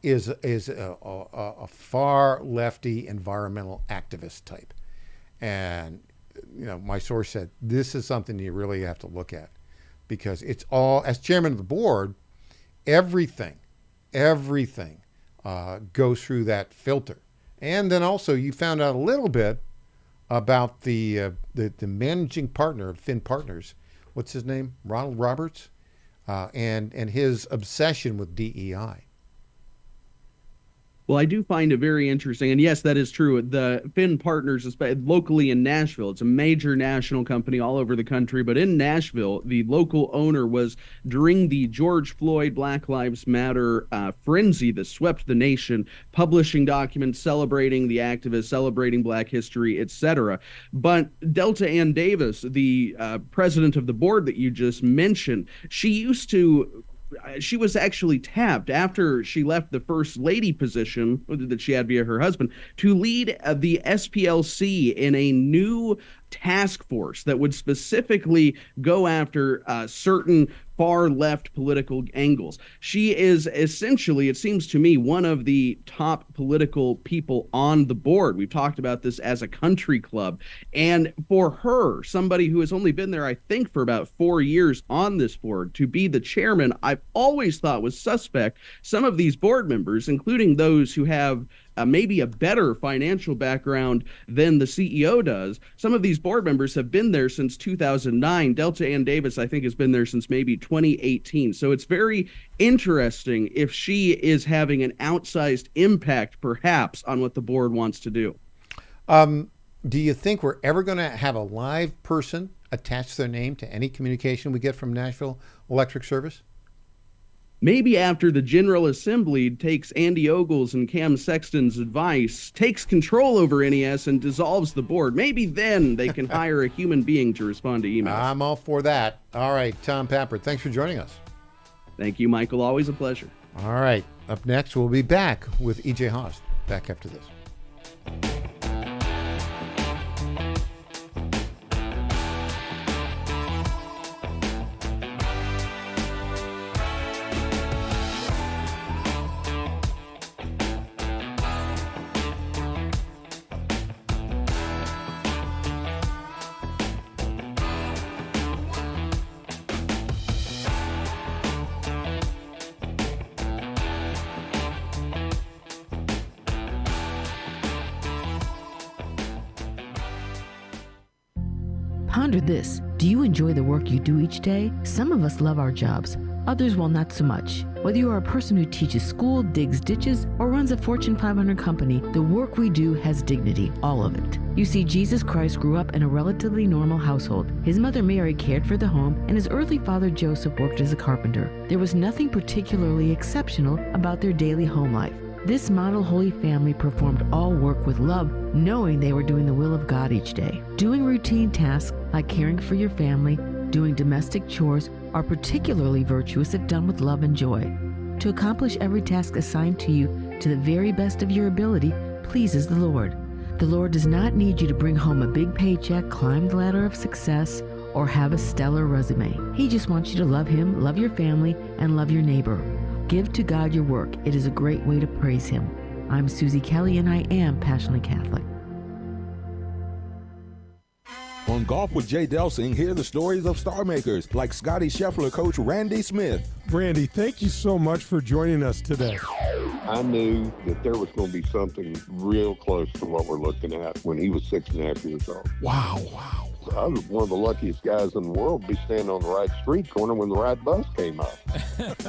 is a far lefty environmental activist type. And my source said this is something you really have to look at, because it's all, as chairman of the board, everything goes through that filter. And then also you found out a little bit about the managing partner of Finn Partners. What's his name? Ronald Roberts, and his obsession with DEI. Well, I do find it very interesting. And yes, that is true. The Finn Partners, locally in Nashville, it's a major national company all over the country. But in Nashville, the local owner was, during the George Floyd Black Lives Matter frenzy that swept the nation, publishing documents celebrating the activists, celebrating Black history, etc. But Delta Ann Davis, the president of the board that you just mentioned, she was actually tapped after she left the first lady position that she had via her husband to lead the SPLC in a new task force that would specifically go after certain far left political angles. She is essentially, it seems to me, one of the top political people on the board. We've talked about this as a country club. And for her, somebody who has only been there, I think, for about 4 years on this board, to be the chairman, I've always thought was suspect. Some of these board members, including those who have maybe a better financial background than the CEO does. Some of these board members have been there since 2009. Delta Ann Davis, I think, has been there since maybe 2018. So it's very interesting if she is having an outsized impact, perhaps, on what the board wants to do. Do you think we're ever going to have a live person attach their name to any communication we get from Nashville Electric Service? Maybe after the General Assembly takes Andy Ogles and Cam Sexton's advice, takes control over NES and dissolves the board, maybe then they can hire a human being to respond to emails. I'm all for that. All right, Tom Pappert, thanks for joining us. Thank you, Michael. Always a pleasure. All right, up next, we'll be back with EJ Haas. Back after this. Ponder this. Do you enjoy the work you do each day? Some of us love our jobs. Others will not so much. Whether you are a person who teaches school, digs ditches, or runs a Fortune 500 company, the work we do has dignity, all of it. You see, Jesus Christ grew up in a relatively normal household. His mother Mary cared for the home, and his earthly father Joseph worked as a carpenter. There was nothing particularly exceptional about their daily home life. This model Holy Family performed all work with love, knowing they were doing the will of God each day. Doing routine tasks like caring for your family, doing domestic chores are particularly virtuous if done with love and joy. To accomplish every task assigned to you to the very best of your ability pleases the Lord. The Lord does not need you to bring home a big paycheck, climb the ladder of success, or have a stellar resume. He just wants you to love Him, love your family, and love your neighbor. Give to God your work. It is a great way to praise Him. I'm Susie Kelly, and I am passionately Catholic. On Golf with Jay Delsing, hear the stories of star makers like Scotty Scheffler coach Randy Smith. Randy, thank you so much for joining us today. I knew that there was going to be something real close to what we're looking at when he was 6.5 years old. Wow. I was one of the luckiest guys in the world to be standing on the right street corner when the right bus came up.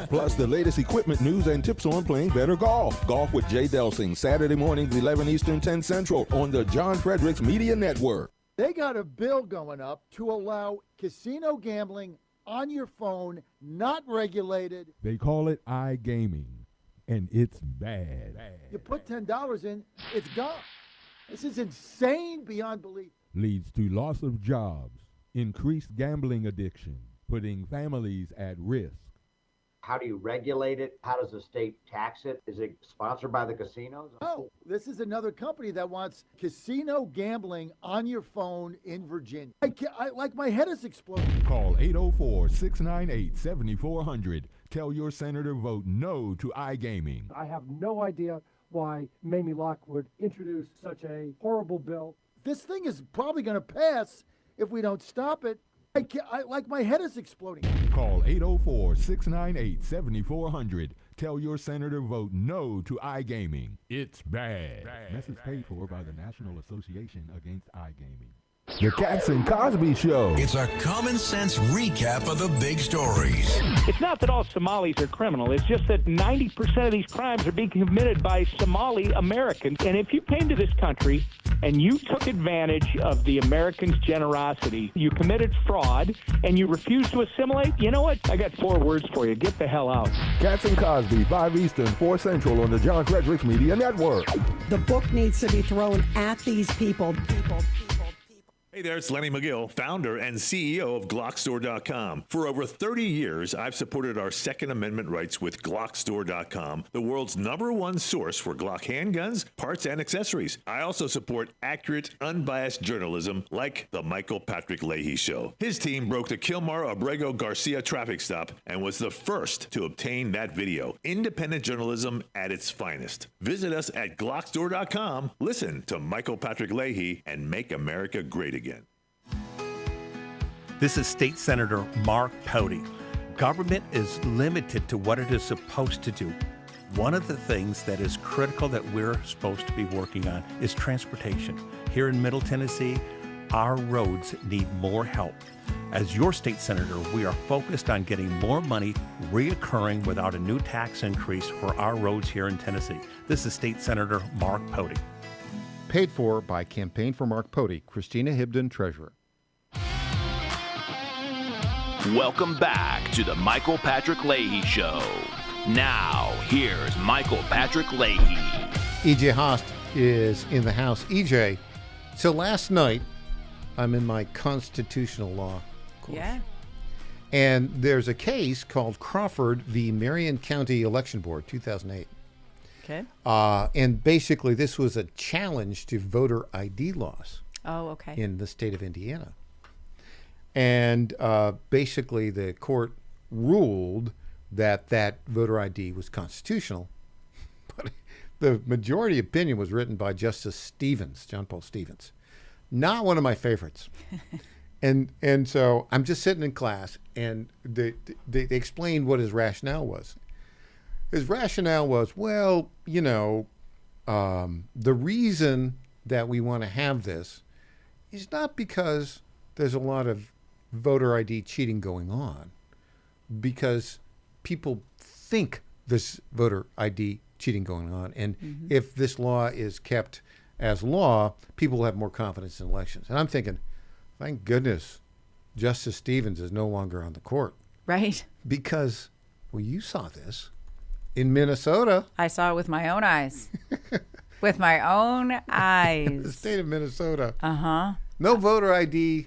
Plus, the latest equipment news and tips on playing better golf. Golf with Jay Delsing, Saturday mornings, 11 Eastern, 10 Central, on the John Fredericks Media Network. They got a bill going up to allow casino gambling on your phone, not regulated. They call it iGaming, and it's bad. You put $10 in, it's gone. This is insane beyond belief. Leads to loss of jobs, increased gambling addiction, putting families at risk. How do you regulate it? How does the state tax it? Is it sponsored by the casinos? Oh, this is another company that wants casino gambling on your phone in Virginia. Like my head is exploding. Call 804-698-7400. Tell your senator vote no to iGaming. I have no idea why Mamie Locke would introduce such a horrible bill. This thing is probably going to pass if we don't stop it. Like my head is exploding. Call 804-698-7400. Tell your senator vote no to iGaming. It's bad. Message paid for by the National Association Against iGaming. The Cats and Cosby Show. It's a common sense recap of the big stories. It's not that all Somalis are criminal. It's just that 90% of these crimes are being committed by Somali Americans. And if you came to this country and you took advantage of the Americans' generosity, you committed fraud, and you refused to assimilate, you know what? I got 4 words for you. Get the hell out. Cats and Cosby, 5 Eastern, 4 Central on the John Fredericks Media Network. The book needs to be thrown at these people. Hey there, it's Lenny McGill, founder and CEO of Glockstore.com. For over 30 years, I've supported our Second Amendment rights with Glockstore.com, the world's #1 source for Glock handguns, parts, and accessories. I also support accurate, unbiased journalism like The Michael Patrick Leahy Show. His team broke the Kilmar Abrego Garcia traffic stop and was the first to obtain that video. Independent journalism at its finest. Visit us at Glockstore.com, listen to Michael Patrick Leahy, and make America great again. This is State Senator Mark Pody. Government is limited to what it is supposed to do. One of the things that is critical that we're supposed to be working on is transportation. Here in Middle Tennessee, our roads need more help. As your state senator, we are focused on getting more money reoccurring without a new tax increase for our roads here in Tennessee. This is State Senator Mark Pody. Paid for by Campaign for Mark Pody, Christina Hibden, Treasurer. Welcome back to the Michael Patrick Leahy Show. Now, here's Michael Patrick Leahy. EJ Haast is in the house. EJ, so last night, I'm in my constitutional law course. Yeah. And there's a case called Crawford v. Marion County Election Board, 2008. Okay. And basically, this was a challenge to voter ID laws. Oh, okay. In the state of Indiana. And basically, the court ruled that that voter ID was constitutional. But the majority opinion was written by Justice Stevens, John Paul Stevens. Not one of my favorites. and so I'm just sitting in class, and they explained what his rationale was. His rationale was, well, you know, the reason that we want to have this is not because there's a lot of voter ID cheating going on, because people think there's voter ID cheating going on. And if this law is kept as law, people will have more confidence in elections. And I'm thinking, thank goodness Justice Stevens is no longer on the court. Right. Because, well, you saw this in Minnesota. I saw it with my own eyes. With my own eyes. The state of Minnesota. Uh-huh. No voter ID,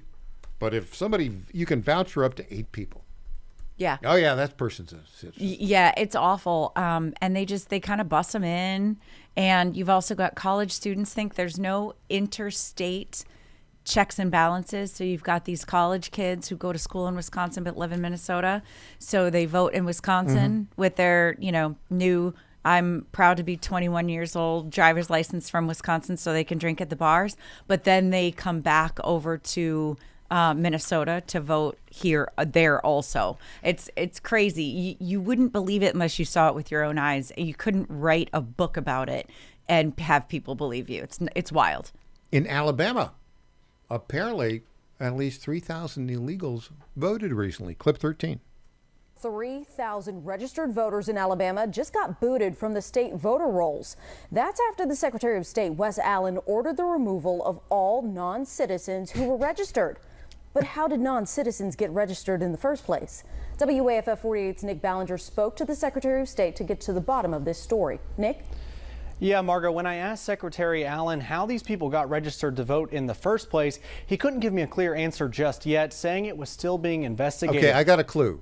but if somebody, you can vouch for up to 8 people. Yeah. Oh, yeah, that person's a citizen. Yeah, it's awful. And they kind of bust them in. And you've also got college students think there's no interstate checks and balances. So you've got these college kids who go to school in Wisconsin but live in Minnesota. So they vote in Wisconsin with their, new, I'm proud to be 21 years old, driver's license from Wisconsin so they can drink at the bars. But then they come back over to Minnesota to vote there also. It's crazy. You wouldn't believe it unless you saw it with your own eyes. You couldn't write a book about it and have people believe you. It's wild. In Alabama, apparently at least 3,000 illegals voted recently. Clip 13. 3,000 registered voters in Alabama just got booted from the state voter rolls. That's after the Secretary of State, Wes Allen, ordered the removal of all non-citizens who were registered. But how did non-citizens get registered in the first place? WAFF 48's Nick Ballinger spoke to the Secretary of State to get to the bottom of this story. Nick? Yeah, Margo, when I asked Secretary Allen how these people got registered to vote in the first place, he couldn't give me a clear answer just yet, saying it was still being investigated. Okay, I got a clue.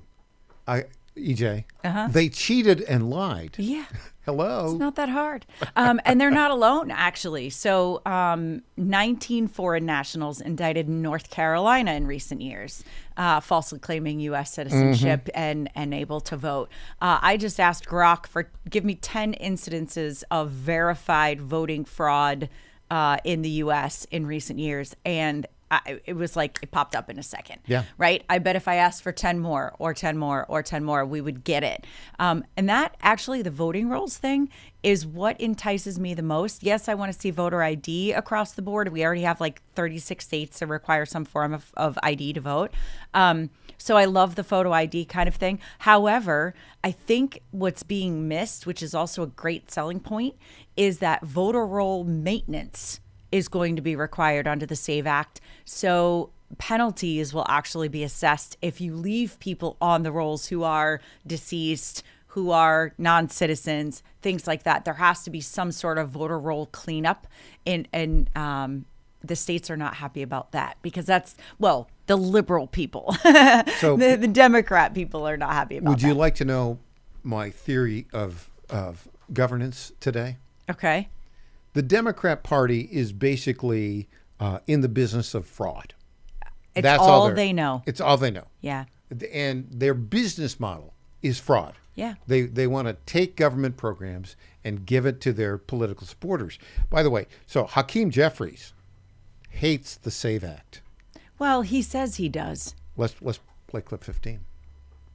EJ, they cheated and lied. Yeah. Hello. It's not that hard. And they're not alone, actually. So 19 foreign nationals indicted in North Carolina in recent years, falsely claiming U.S. citizenship and able to vote. I just asked Grok give me 10 incidences of verified voting fraud in the U.S. in recent years. And it was like it popped up in a second. Yeah. Right? I bet if I asked for 10 more or 10 more or 10 more, we would get it. And that actually, the voting rolls thing is what entices me the most. Yes, I want to see voter ID across the board. We already have like 36 states that require some form of ID to vote. So I love the photo ID kind of thing. However, I think what's being missed, which is also a great selling point, is that voter roll maintenance is going to be required under the SAVE Act. So penalties will actually be assessed if you leave people on the rolls who are deceased, who are non-citizens, things like that. There has to be some sort of voter roll cleanup, and the states are not happy about that because that's, well, the liberal people. So the Democrat people are not happy about that. Would you like to know my theory of governance today? Okay. The Democrat Party is basically in the business of fraud. That's all they know. It's all they know. Yeah. And their business model is fraud. Yeah. They want to take government programs and give it to their political supporters. By the way, so Hakeem Jeffries hates the SAVE Act. Well, he says he does. Let's play clip 15.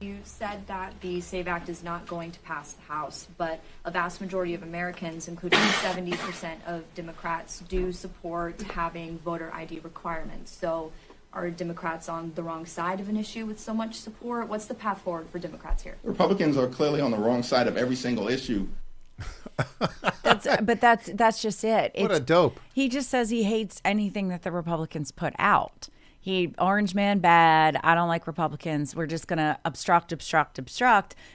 You said that the SAVE Act is not going to pass the House, but a vast majority of Americans, including 70% of Democrats, do support having voter ID requirements. So are Democrats on the wrong side of an issue with so much support? What's the path forward for Democrats here? Republicans are clearly on the wrong side of every single issue. That's just it. What a dope. He just says he hates anything that the Republicans put out. Orange man bad. I don't like Republicans. We're just going to obstruct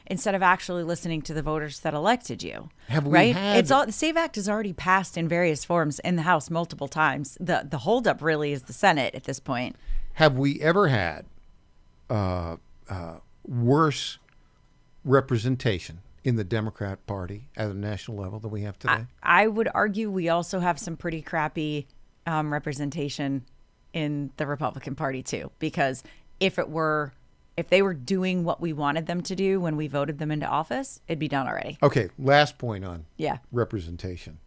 instead of actually listening to the voters that elected you. Have we right? had... The SAVE Act is already passed in various forms in the House multiple times. The holdup really is the Senate at this point. Have we ever had worse representation in the Democrat Party at a national level than we have today? I would argue we also have some pretty crappy representation in the Republican Party too, because if they were doing what we wanted them to do when we voted them into office, it'd be done already. Okay, last point on representation.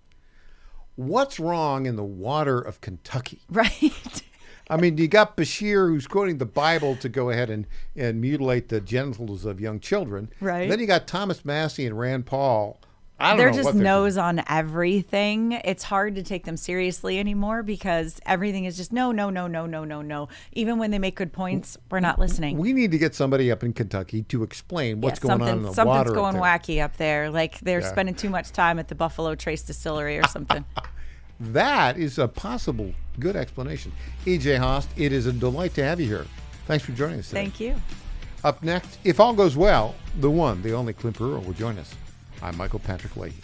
What's wrong in the water of Kentucky? Right. I mean, you got Bashir, who's quoting the Bible to go ahead and mutilate the genitals of young children. Right. Then you got Thomas Massey and Rand Paul. They're just nose on everything. It's hard to take them seriously anymore because everything is just no. Even when they make good points, we're not listening. We need to get somebody up in Kentucky to explain what's going on in the water. Something's going wacky up there. Like they're spending too much time at the Buffalo Trace Distillery or something. That is a possible good explanation. EJ Haast, it is a delight to have you here. Thanks for joining us today. Thank you. Up next, if all goes well, the one, the only Clint Brewer will join us. I'm Michael Patrick Leahy.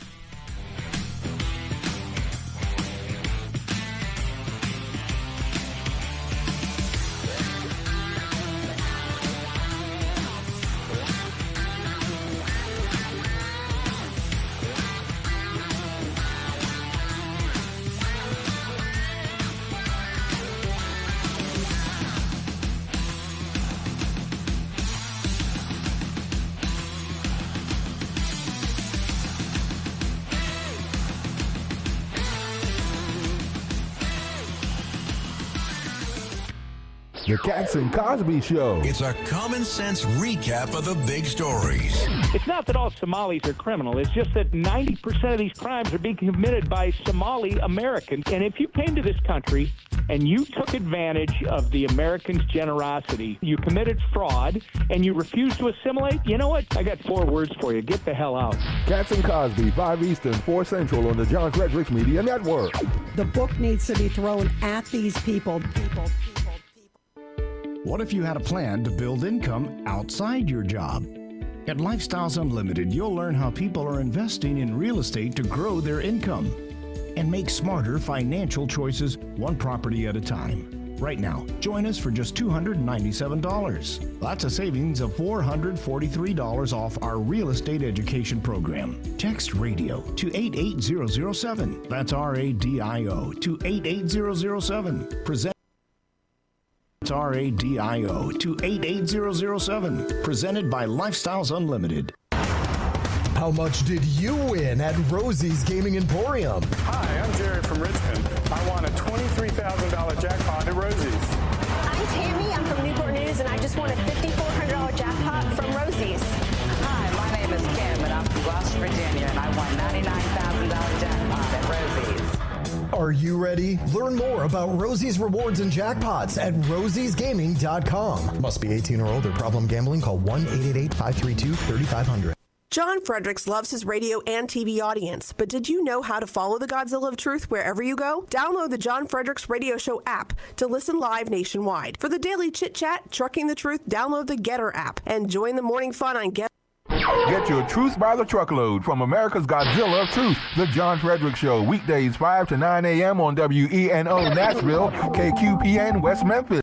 The Cats and Cosby Show. It's a common sense recap of the big stories. It's not that all Somalis are criminal. It's just that 90% of these crimes are being committed by Somali Americans. And if you came to this country and you took advantage of the Americans' generosity, you committed fraud, and you refused to assimilate, you know what? I got 4 words for you. Get the hell out. Cats and Cosby, 5 Eastern, 4 Central on the John Fredericks Media Network. The book needs to be thrown at these people. What if you had a plan to build income outside your job? At Lifestyles Unlimited, you'll learn how people are investing in real estate to grow their income and make smarter financial choices one property at a time. Right now, join us for just $297. That's a savings of $443 off our real estate education program. Text RADIO to 88007. That's RADIO to 88007. RADIO to 88007. Presented by Lifestyles Unlimited. How much did you win at Rosie's Gaming Emporium? Hi, I'm Jerry from Richmond. I won a $23,000 jackpot at Rosie's. I'm Tammy. I'm from Newport News, and I just won a $5,400 jackpot from Rosie's. Hi, my name is Kim, and I'm from Gloucester, Virginia, and I won $99,000 jackpot at Rosie's. Are you ready? Learn more about Rosie's rewards and jackpots at rosiesgaming.com. Must be 18 or older. Problem gambling? Call 1-888-532-3500. John Fredericks loves his radio and TV audience, but did you know how to follow the Godzilla of Truth wherever you go? Download the John Fredericks Radio Show app to listen live nationwide. For the daily chit-chat, Trucking the Truth, download the Getter app and join the morning fun on Get. Get your truth by the truckload from America's Godzilla of Truth, The John Fredericks Show, weekdays 5 to 9 a.m. on WENO Nashville, KQPN West Memphis.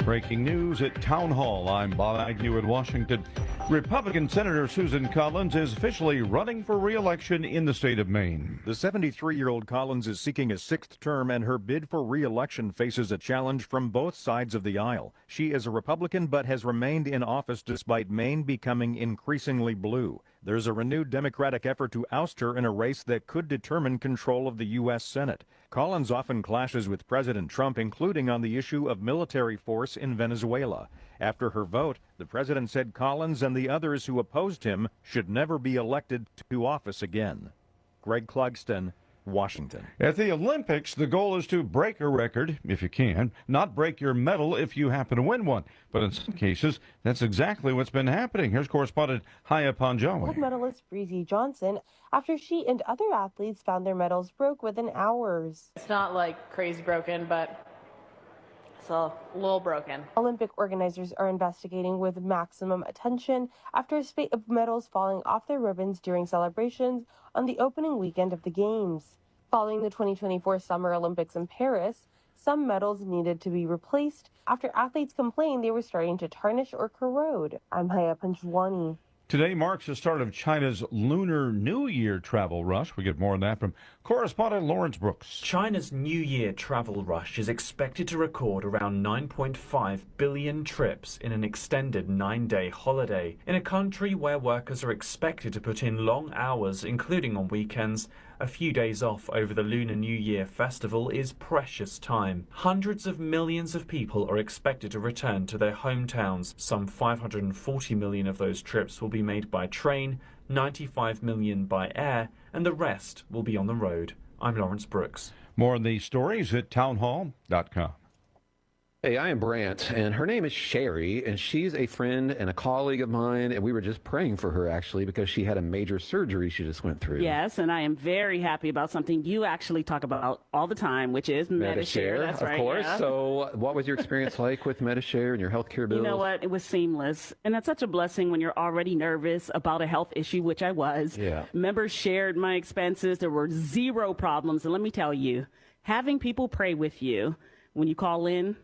Breaking news at Town Hall. I'm Bob Agnew in Washington. Republican Senator Susan Collins is officially running for re-election in the state of Maine. The 73-year-old Collins is seeking a 6th term, and her bid for re-election faces a challenge from both sides of the aisle. She is a Republican but has remained in office despite Maine becoming increasingly blue. There's a renewed Democratic effort to oust her in a race that could determine control of the U.S. Senate. Collins often clashes with President Trump, including on the issue of military force in Venezuela. After her vote, the president said Collins and the others who opposed him should never be elected to office again. Greg Clugston, Washington. At the Olympics, the goal is to break a record, if you can, not break your medal if you happen to win one. But in some cases, that's exactly what's been happening. Here's correspondent Haya Panjawi. Gold medalist Breezy Johnson, after she and other athletes found their medals broke within hours. It's not like crazy broken, but it's a little broken. Olympic organizers are investigating with maximum attention after a spate of medals falling off their ribbons during celebrations on the opening weekend of the Games. Following the 2024 Summer Olympics in Paris, some medals needed to be replaced after athletes complained they were starting to tarnish or corrode. I'm Haya Panjwani. Today marks the start of China's Lunar New Year travel rush. We get more on that from correspondent Lawrence Brooks. China's New Year travel rush is expected to record around 9.5 billion trips in an extended 9-day holiday. In a country where workers are expected to put in long hours, including on weekends, a few days off over the Lunar New Year festival is precious time. Hundreds of millions of people are expected to return to their hometowns. Some 540 million of those trips will be made by train, 95 million by air, and the rest will be on the road. I'm Lawrence Brooks. More on these stories at townhall.com. Hey, I am Brant, and her name is Sherry, and she's a friend and a colleague of mine, and we were just praying for her, actually, because she had a major surgery she just went through. Yes, and I am very happy about something you actually talk about all the time, which is Medishare. That's right, of course. Yeah. So what was your experience like with Medishare and your health care bills? You know what? It was seamless, and that's such a blessing when you're already nervous about a health issue, which I was. Yeah. Members shared my expenses. There were zero problems, and let me tell you, having people pray with you when you call in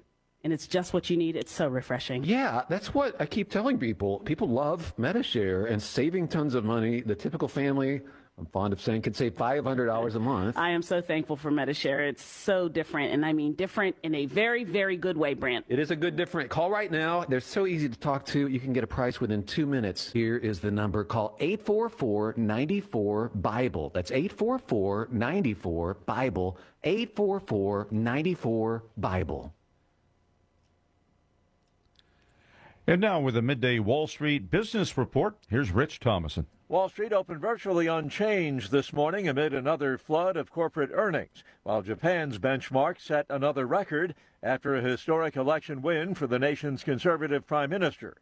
and it's just what you need. It's so refreshing. Yeah, that's what I keep telling people. People love MetaShare and saving tons of money. The typical family, I'm fond of saying, could save $500 a month. I am so thankful for MetaShare. It's so different, and I mean different in a very, very good way, Brant. It is a good different. Call right now. They're so easy to talk to. You can get a price within 2 minutes. Here is the number. Call 844-94-BIBLE. That's 844-94-BIBLE. 844-94-BIBLE. And now with a midday Wall Street business report, here's Rich Thomason. Wall Street opened virtually unchanged this morning amid another flood of corporate earnings, while Japan's benchmark set another record after a historic election win for the nation's conservative prime minister.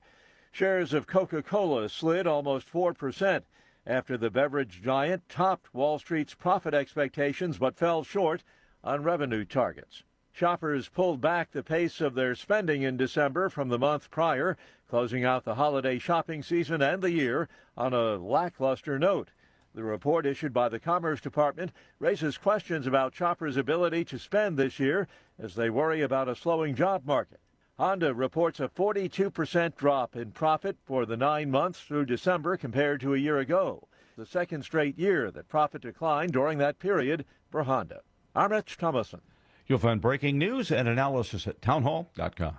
Shares of Coca-Cola slid almost 4% after the beverage giant topped Wall Street's profit expectations but fell short on revenue targets. Shoppers pulled back the pace of their spending in December from the month prior, closing out the holiday shopping season and the year on a lackluster note. The report issued by the Commerce Department raises questions about shoppers' ability to spend this year as they worry about a slowing job market. Honda reports a 42% drop in profit for the 9 months through December compared to a year ago, the second straight year that profit declined during that period for Honda. I'm Rich Thomason. You'll find breaking news and analysis at townhall.com.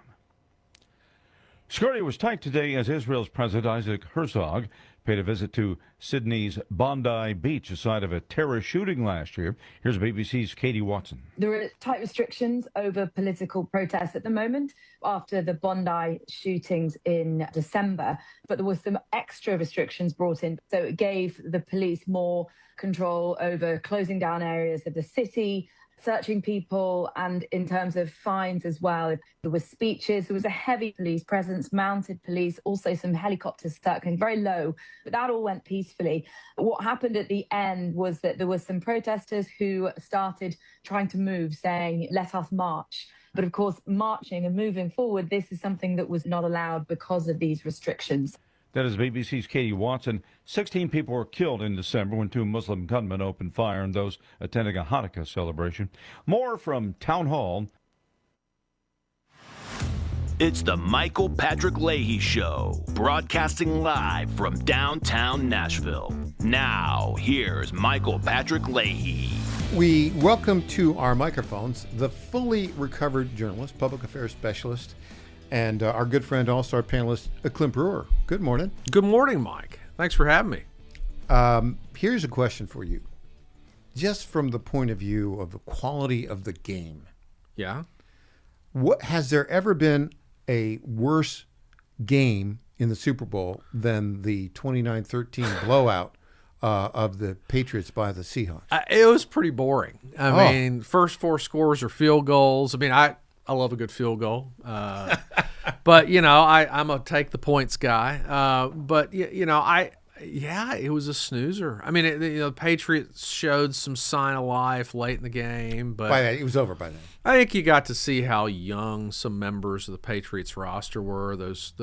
Security was tight today as Israel's President Isaac Herzog paid a visit to Sydney's Bondi Beach, a site of a terror shooting last year. Here's BBC's Katie Watson. There are tight restrictions over political protests at the moment after the Bondi shootings in December, but there were some extra restrictions brought in. So it gave the police more control over closing down areas of the city, searching people, and in terms of fines as well. There were speeches, there was a heavy police presence, mounted police, also some helicopters circling very low, but that all went peacefully. What happened at the end was that there were some protesters who started trying to move, saying, "Let us march." But of course, marching and moving forward, this is something that was not allowed because of these restrictions. That is BBC's Katie Watson. 16 people were killed in December when 2 Muslim gunmen opened fire on those attending a Hanukkah celebration. More from Town Hall. It's the Michael Patrick Leahy Show, broadcasting live from downtown Nashville. Now, here's Michael Patrick Leahy. We welcome to our microphones the fully recovered journalist, public affairs specialist, and our good friend, all-star panelist, Clint Brewer. Good morning. Good morning, Mike. Thanks for having me. Here's a question for you. Just from the point of view of the quality of the game. Yeah. What has there ever been a worse game in the Super Bowl than the 29-13 blowout of the Patriots by the Seahawks? It was pretty boring. I mean, first 4 scores are field goals. I mean, I love a good field goal. But, you know, I'm a take the points guy. But, you know, it was a snoozer. I mean, the Patriots showed some sign of life late in the game. But by that, it was over by then. I think you got to see how young some members of the Patriots roster were. Those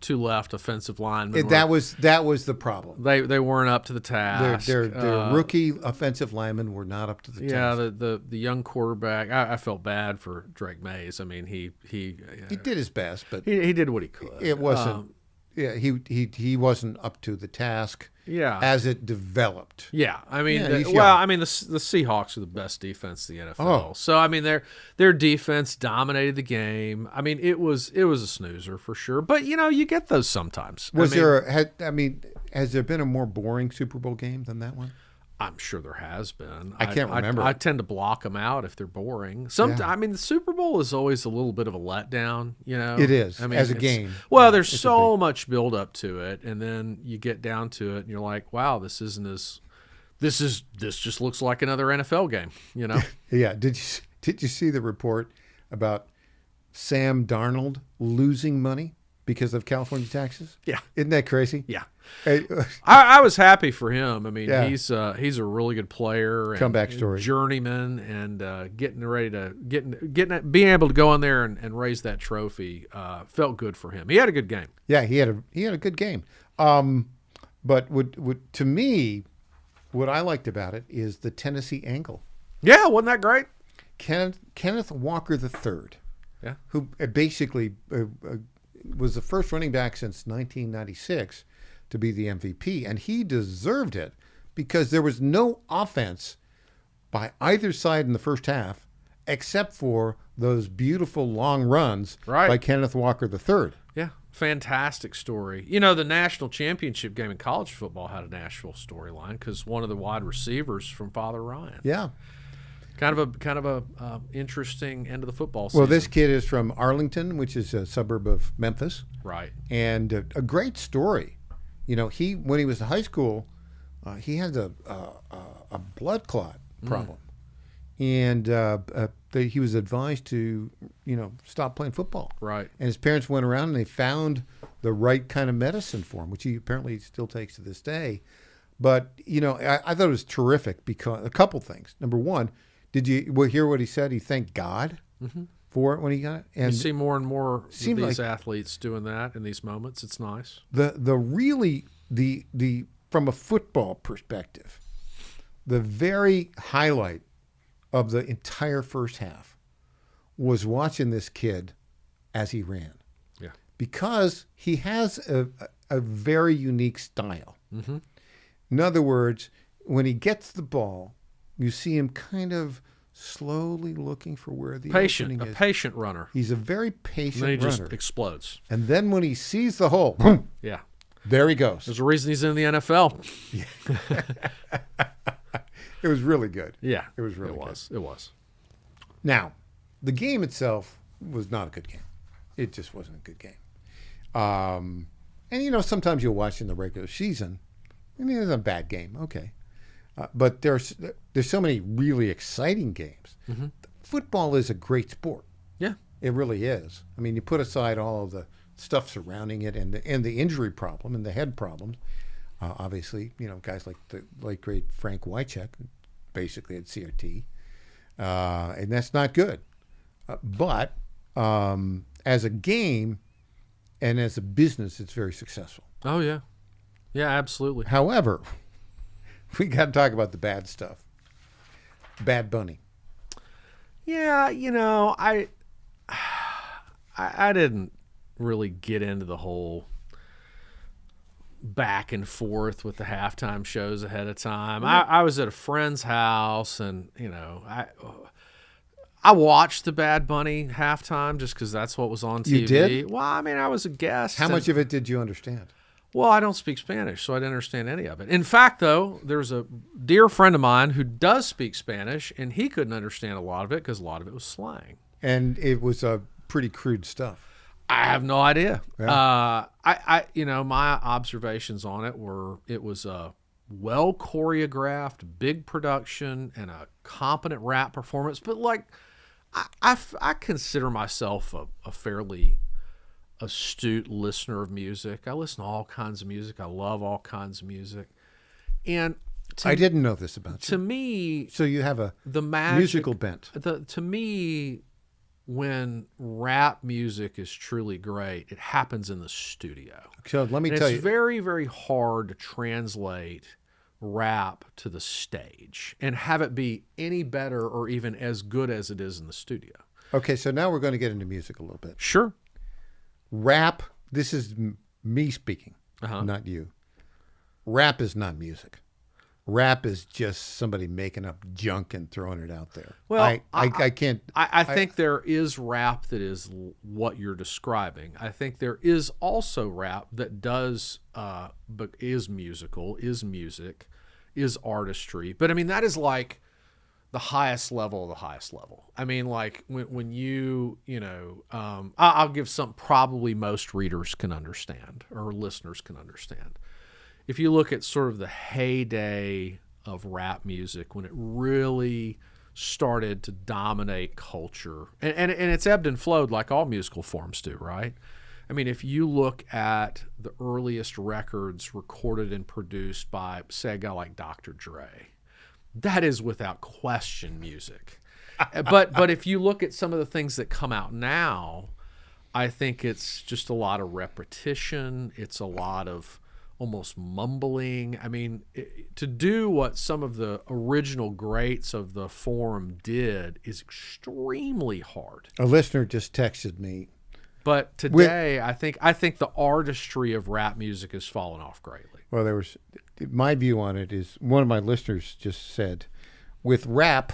2 left offensive linemen. That was the problem. They weren't up to the task. Their rookie offensive linemen were not up to the task. Yeah, the young quarterback. I felt bad for Drake Mays. I mean, he did his best, but he did what he could. It wasn't. He wasn't up to the task. Yeah. As it developed. Yeah, I mean, the Seahawks are the best defense in the NFL. Oh. So I mean, their defense dominated the game. I mean, it was a snoozer for sure. But you know, you get those sometimes. Has there been a more boring Super Bowl game than that one? I'm sure there has been. I can't remember. I tend to block them out if they're boring. I mean, the Super Bowl is always a little bit of a letdown, you know? It is, I mean, as a game. Well, there's so much build up to it, and then you get down to it, and you're like, wow, this just looks like another NFL game, you know? Yeah. Did you see the report about Sam Darnold losing money because of California taxes? Yeah. Isn't that crazy? Yeah. I was happy for him. I mean, yeah. he's a really good player, and comeback story, journeyman, and being able to go in there and raise that trophy felt good for him. He had a good game. Yeah, he had a good game. But to me, what I liked about it is the Tennessee angle. Yeah, wasn't that great? Kenneth Walker III who basically was the first running back since 1996 to be the MVP, and he deserved it because there was no offense by either side in the first half except for those beautiful long runs by Kenneth Walker III. Yeah, fantastic story. You know, the national championship game in college football had a Nashville storyline because one of the wide receivers from Father Ryan. Yeah. Kind of a interesting end of the football season. Well, this kid is from Arlington, which is a suburb of Memphis. Right. And a great story. You know, when he was in high school, he had a blood clot problem. And he was advised to, stop playing football. Right. And his parents went around and they found the right kind of medicine for him, which he apparently still takes to this day. But, I thought it was terrific because a couple things. Number one, did you hear what he said? He thanked God for it when he got it. And you see more and more of these like athletes doing that in these moments. It's nice. The from a football perspective, the very highlight of the entire first half was watching this kid as he ran. Yeah. Because he has a very unique style. Mm-hmm. In other words, when he gets the ball, you see him kind of slowly looking for where the opening is. A patient runner. He's a very patient runner. And then he runner. just explodes. And then when he sees the hole, boom, yeah, there he goes. There's a reason he's in the NFL. It was really good. Yeah. It was really good. It was. Now, the game itself was not a good game. It just wasn't a good game. And, sometimes you'll watch in the regular season, and it's a bad game. Okay. But there's so many really exciting games. Mm-hmm. Football is a great sport. Yeah. It really is. I mean, you put aside all of the stuff surrounding it and the injury problem and the head problems. Obviously, guys like the late great Frank Wycheck, basically at CRT, and that's not good. But as a game and as a business, it's very successful. Oh yeah, yeah, absolutely. However, we got to talk about the bad stuff. Bad Bunny. Yeah, I didn't really get into the whole back and forth with the halftime shows ahead of time. I was at a friend's house, and I watched the Bad Bunny halftime just because that's what was on TV. You did? Well, I mean, I was a guest. How much of it did you understand? Well, I don't speak Spanish, so I didn't understand any of it. In fact, though, there's a dear friend of mine who does speak Spanish, and he couldn't understand a lot of it because a lot of it was slang. And it was pretty crude stuff. I have no idea. Yeah. My observations on it were it was a well choreographed, big production and a competent rap performance. But I consider myself a fairly astute listener of music. I listen to all kinds of music. I love all kinds of music. And I didn't know this about you. To me, so you have the magic, musical bent. To me, when rap music is truly great, it happens in the studio. So let me tell you, it's very, very hard to translate rap to the stage and have it be any better or even as good as it is in the studio. Okay, so now we're going to get into music a little bit. Sure. Rap, this is me speaking, not you. Rap is not music. Rap is just somebody making up junk and throwing it out there. Well, I can't. I think there is rap that is what you're describing. I think there is also rap that does, but is musical, is music, is artistry. But I mean, that is like the highest level of the highest level. I mean, like when I'll give something probably most readers can understand or listeners can understand. If you look at sort of the heyday of rap music, when it really started to dominate culture, and it's ebbed and flowed like all musical forms do, right? I mean, if you look at the earliest records recorded and produced by, say, a guy like Dr. Dre, that is without question music. But if you look at some of the things that come out now, I think it's just a lot of repetition. It's a lot of almost mumbling. I mean, to do what some of the original greats of the Forum did is extremely hard. A listener just texted me. But today, I think the artistry of rap music has fallen off greatly. Well, my view on it is, one of my listeners just said, with rap,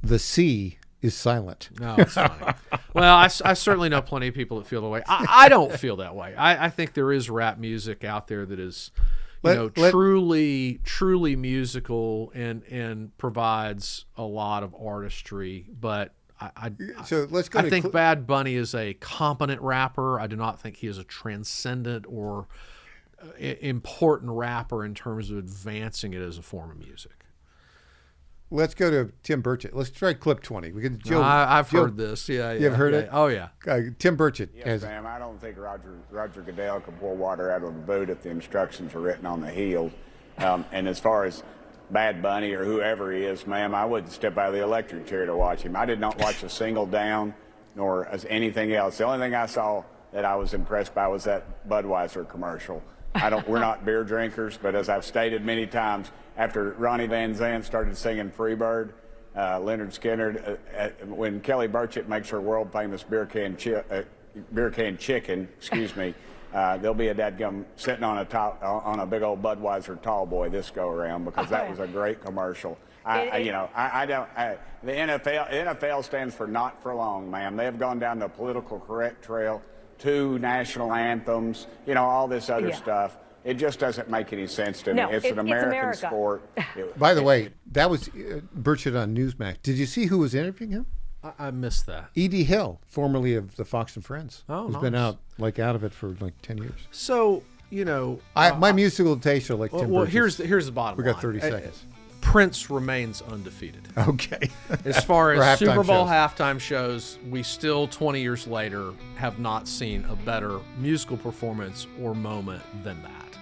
the C is silent. No, it's funny. Well, I certainly know plenty of people that feel the way. I don't feel that way. I think there is rap music out there that is, truly musical and provides a lot of artistry. But I think Bad Bunny is a competent rapper. I do not think he is a transcendent or important rapper in terms of advancing it as a form of music. Let's go to Tim Burchett. Let's try clip 20. We can. I've heard this. Yeah. You've heard it? Oh, yeah. Tim Burchett. Yes, ma'am. I don't think Roger Goodell could pour water out of the boot if the instructions are written on the heel. And as far as Bad Bunny or whoever he is, ma'am, I wouldn't step out of the electric chair to watch him. I did not watch a single down nor as anything else. The only thing I saw that I was impressed by was that Budweiser commercial. We're not beer drinkers, but as I've stated many times, after Ronnie Van Zant started singing Freebird, Leonard Skinner, when Kelly Burchett makes her world famous beer can chicken, there'll be a dadgum sitting on a big old Budweiser tall boy this go around, because that was a great commercial. The NFL stands for not for long, ma'am. They have gone down the political correct trail. 2 national anthems, all this other stuff. It just doesn't make any sense to me. It's an American sport. By the way, that was Burchett on Newsmax. Did you see who was interviewing him? I missed that. E.D. Hill, formerly of the Fox and Friends. Oh, who's been out of it for like 10 years. So, my musical tastes are like Tim Burchett's. Well, here's the bottom line. We got 30 seconds. Prince remains undefeated. Okay. As far as Super Bowl halftime shows, we still, 20 years later, have not seen a better musical performance or moment than that.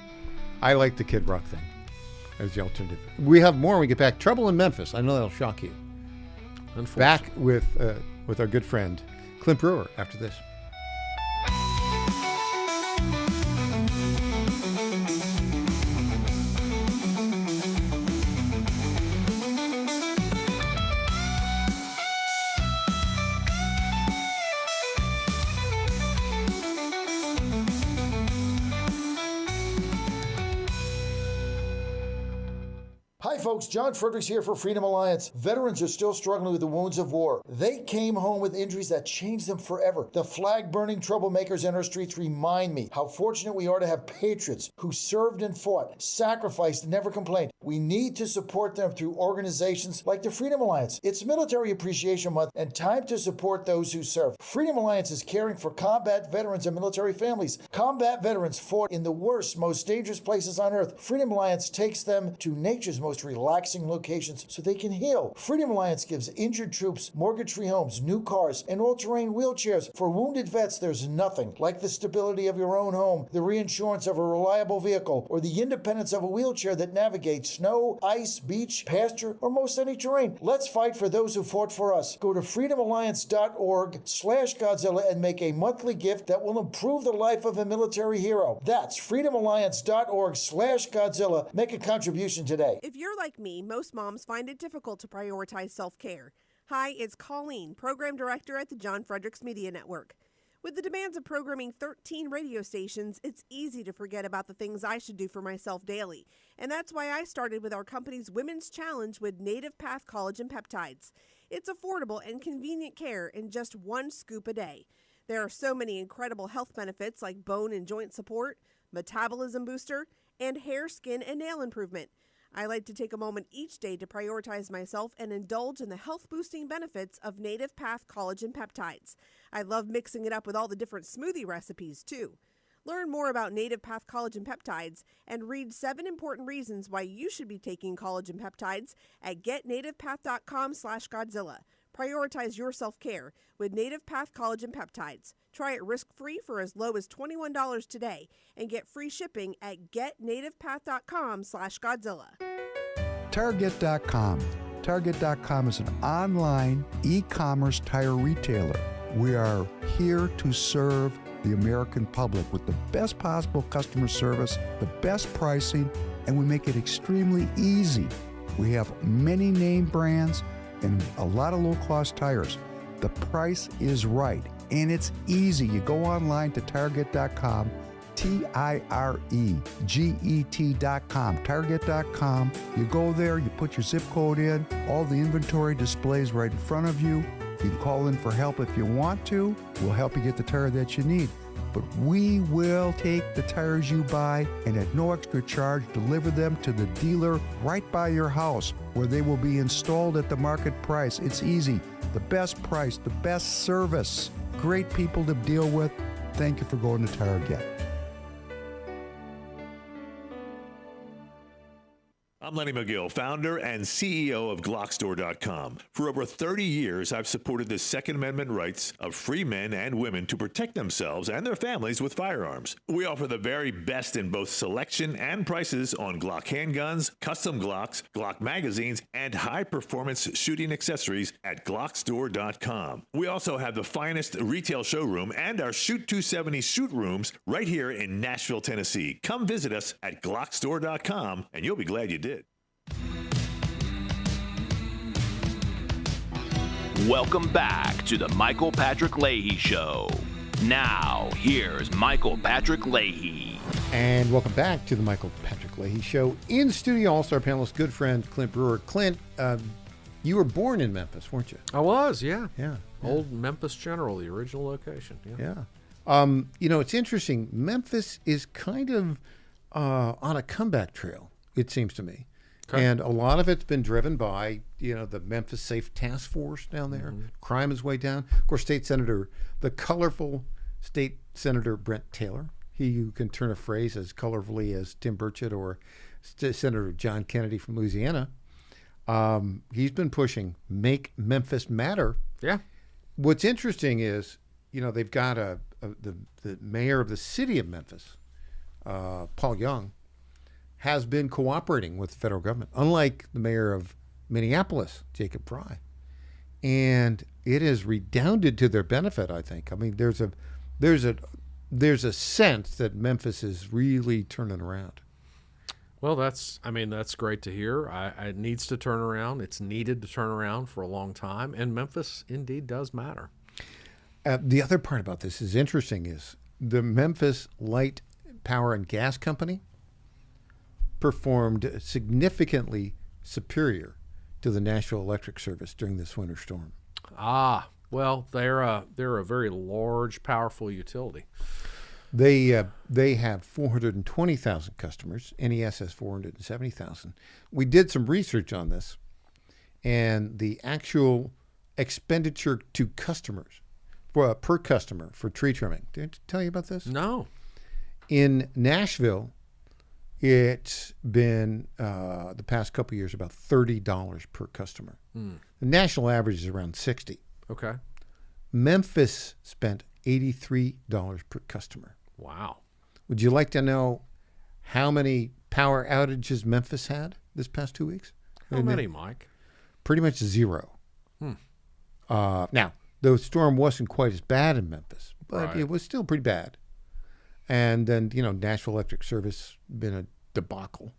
I like the Kid Rock thing as the alternative. We have more when we get back. Trouble in Memphis. I know that'll shock you. Back with our good friend Clint Brewer after this. Hi folks, John Fredericks here for Freedom Alliance. Veterans are still struggling with the wounds of war. They came home with injuries that changed them forever. The flag-burning troublemakers in our streets remind me how fortunate we are to have patriots who served and fought, sacrificed, and never complained. We need to support them through organizations like the Freedom Alliance. It's Military Appreciation Month and time to support those who serve. Freedom Alliance is caring for combat veterans and military families. Combat veterans fought in the worst, most dangerous places on earth. Freedom Alliance takes them to nature's most relaxing locations so they can heal. Freedom Alliance gives injured troops mortgage-free homes, new cars, and all-terrain wheelchairs. For wounded vets, there's nothing like the stability of your own home, the reinsurance of a reliable vehicle, or the independence of a wheelchair that navigates snow, ice, beach, pasture, or most any terrain. Let's fight for those who fought for us. Go to freedomalliance.org/Godzilla and make a monthly gift that will improve the life of a military hero. That's freedomalliance.org/Godzilla. Make a contribution today. If you're like me, most moms find it difficult to prioritize self-care. Hi, it's Colleen, Program Director at the John Fredericks Media Network. With the demands of programming 13 radio stations, it's easy to forget about the things I should do for myself daily. And that's why I started with our company's Women's Challenge with Native Path Collagen Peptides. It's affordable and convenient care in just 1 scoop a day. There are so many incredible health benefits like bone and joint support, metabolism booster, and hair, skin, and nail improvement. I like to take a moment each day to prioritize myself and indulge in the health-boosting benefits of Native Path Collagen Peptides. I love mixing it up with all the different smoothie recipes, too. Learn more about Native Path Collagen Peptides and read 7 important reasons why you should be taking collagen peptides at getnativepath.com/Godzilla. Prioritize your self-care with Native Path Collagen Peptides. Try it risk-free for as low as $21 today and get free shipping at getnativepath.com/Godzilla. Target.com. Target.com is an online e-commerce tire retailer. We are here to serve the American public with the best possible customer service, the best pricing, and we make it extremely easy. We have many name brands and a lot of low-cost tires. The price is right, and it's easy. You go online to Target.com, TireGet.com, Target.com. You go there, you put your zip code in, all the inventory displays right in front of you. You can call in for help if you want to. We'll help you get the tire that you need. But we will take the tires you buy and at no extra charge deliver them to the dealer right by your house where they will be installed at the market price. It's easy. The best price, the best service. Great people to deal with. Thank you for going to Target. I'm Lenny McGill, founder and CEO of Glockstore.com. For over 30 years, I've supported the Second Amendment rights of free men and women to protect themselves and their families with firearms. We offer the very best in both selection and prices on Glock handguns, custom Glocks, Glock magazines, and high-performance shooting accessories at Glockstore.com. We also have the finest retail showroom and our Shoot 270 shoot rooms right here in Nashville, Tennessee. Come visit us at Glockstore.com, and you'll be glad you did. Welcome back to the Michael Patrick Leahy Show. Now, here's Michael Patrick Leahy. And welcome back to the Michael Patrick Leahy Show. In studio, all-star panelist, good friend Clint Brewer. Clint, you were born in Memphis, weren't you? I was, yeah. Yeah. Old Memphis General, the original location. Yeah. It's interesting. Memphis is kind of on a comeback trail, it seems to me. Okay. And a lot of it's been driven by, the Memphis Safe Task Force down there. Mm-hmm. Crime is way down. Of course, the colorful State Senator Brent Taylor, he who can turn a phrase as colorfully as Tim Burchett or Senator John Kennedy from Louisiana, he's been pushing Make Memphis Matter. Yeah. What's interesting is, they've got the mayor of the city of Memphis, Paul Young, has been cooperating with the federal government, unlike the mayor of Minneapolis, Jacob Fry. And it has redounded to their benefit, I think. I mean, there's a sense that Memphis is really turning around. Well, that's great to hear. It needs to turn around. It's needed to turn around for a long time, and Memphis indeed does matter. The other part about this is interesting is the Memphis Light Power and Gas Company performed significantly superior to the Nashville Electric Service during this winter storm. Well, they're a very large, powerful utility. They have 420,000 customers. NES has 470,000. We did some research on this, and the actual expenditure to customers per customer for tree trimming. Did I tell you about this? No. In Nashville, it's been the past couple of years about $30 per customer. The national average is around $60. Okay. Memphis spent $83 per customer. Wow. Would you like to know how many power outages Memphis had this past 2 weeks? How many, Mike? Pretty much zero. Now, the storm wasn't quite as bad in Memphis, but it was still pretty bad. And then, Nashville Electric Service been a debacle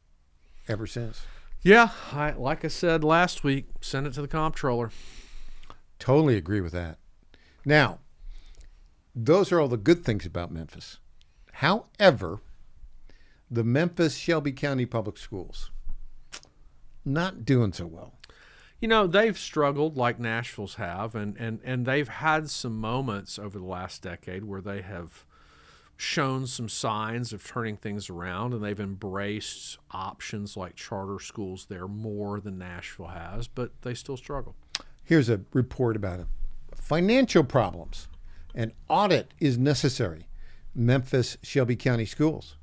ever since. Yeah, like I said last week, send it to the comptroller. Totally agree with that. Now, those are all the good things about Memphis. However, the Memphis Shelby County Public Schools, not doing so well. They've struggled like Nashville's have, and they've had some moments over the last decade where they have shown some signs of turning things around, and they've embraced options like charter schools there more than Nashville has, but they still struggle. Here's a report about it. Financial problems. An audit is necessary. Memphis Shelby County Schools.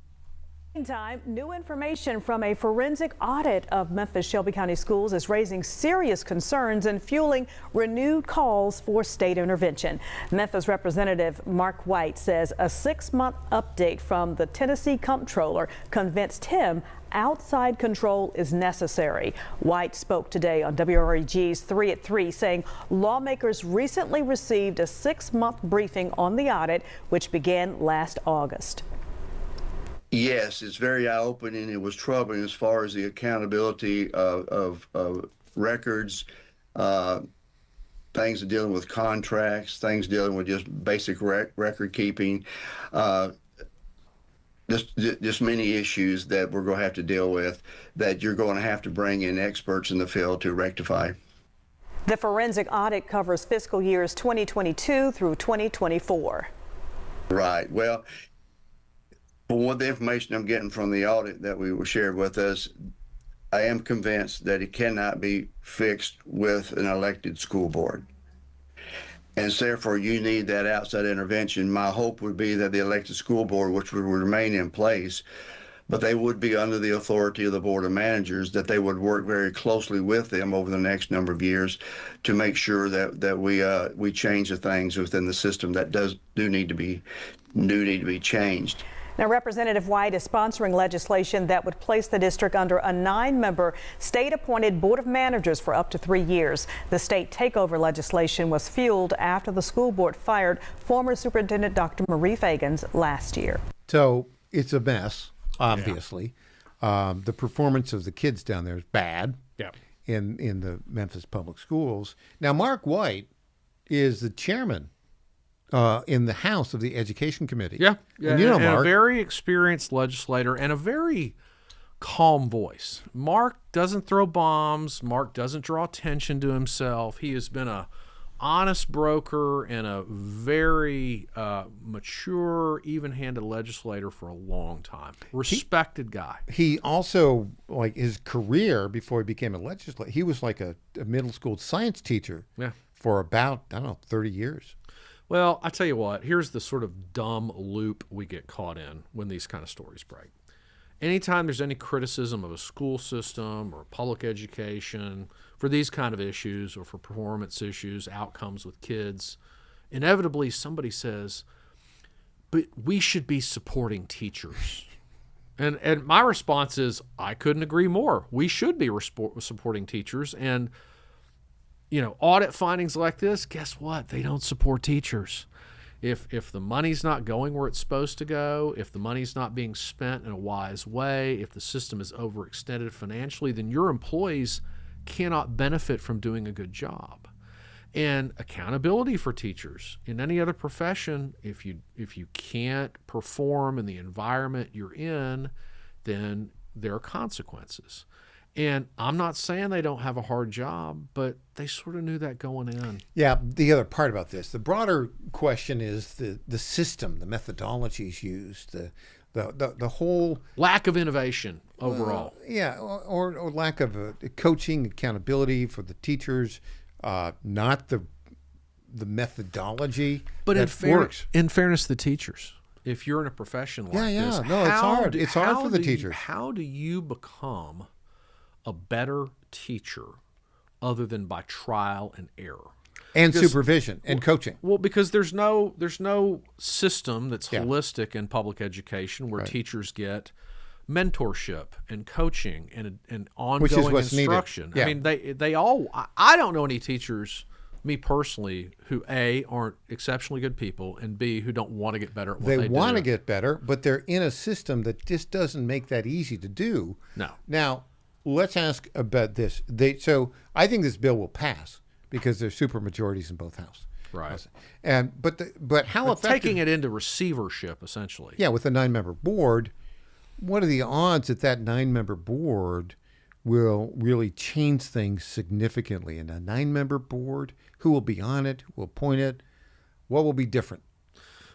Meantime, new information from a forensic audit of Memphis Shelby County schools is raising serious concerns and fueling renewed calls for state intervention. Memphis Representative Mark White says a 6-month update from the Tennessee comptroller convinced him outside control is necessary. White spoke today on WREG's 3 at 3, saying lawmakers recently received a 6-month briefing on the audit, which began last August. Yes, it's very eye-opening. It was troubling as far as the accountability of records, things dealing with contracts, things dealing with just basic record keeping, just many issues that we're going to have to deal with that you're going to have to bring in experts in the field to rectify. The forensic audit covers fiscal years 2022 through 2024. Right. Well, for what the information I'm getting from the audit that we were shared with us, I am convinced that it cannot be fixed with an elected school board. And so therefore you need that outside intervention. My hope would be that the elected school board, which would remain in place, but they would be under the authority of the Board of Managers, that they would work very closely with them over the next number of years to make sure that we change the things within the system that do need to be changed. Now, Representative White is sponsoring legislation that would place the district under a 9-member state-appointed board of managers for up to 3 years. The state takeover legislation was fueled after the school board fired former Superintendent Dr. Marie Fagans last year. So it's a mess, obviously. Yeah. The performance of the kids down there is bad in the Memphis public schools. Now, Mark White is the chairman in the House of the Education Committee. Yeah. And you know, Mark, a very experienced legislator and a very calm voice. Mark doesn't throw bombs. Mark doesn't draw attention to himself. He has been a honest broker and a very mature, even-handed legislator for a long time. Respected guy. He also, like his career before he became a legislator, he was like a middle school science teacher for about, I don't know, 30 years. Well, I tell you what, here's the sort of dumb loop we get caught in when these kind of stories break. Anytime there's any criticism of a school system or public education for these kind of issues or for performance issues, outcomes with kids, inevitably somebody says, but we should be supporting teachers. And my response is, I couldn't agree more. We should be supporting teachers. And you know, audit findings like this, guess what? They don't support teachers. If the money's not going where it's supposed to go, if the money's not being spent in a wise way, if the system is overextended financially, then your employees cannot benefit from doing a good job. And accountability for teachers in any other profession, if you can't perform in the environment you're in, then there are consequences. And I'm not saying they don't have a hard job, but they sort of knew that going in. Yeah, the other part about this, the broader question is the system, the methodologies used, the whole lack of innovation overall. Or lack of coaching, accountability for the teachers, not the methodology. But that works. In fairness to the teachers, if you're in a profession like this, no, it's hard. It's hard for the teachers. How do you become a better teacher other than by trial and error and supervision and coaching? Well, because there's no system that's holistic in public education where teachers get mentorship and coaching and ongoing instruction. Yeah. I mean, they all. I don't know any teachers, me personally, who A, aren't exceptionally good people, and B, who don't want to get better at what they do. They want to get better, but they're in a system that just doesn't make that easy to do. No. Now, let's ask about this. So I think this bill will pass because there's super majorities in both houses. Right. And but how effective? Taking it into receivership, essentially. Yeah, with a 9-member board, what are the odds that 9-member board will really change things significantly? And a 9-member board, who will be on it? Who will appoint it? What will be different?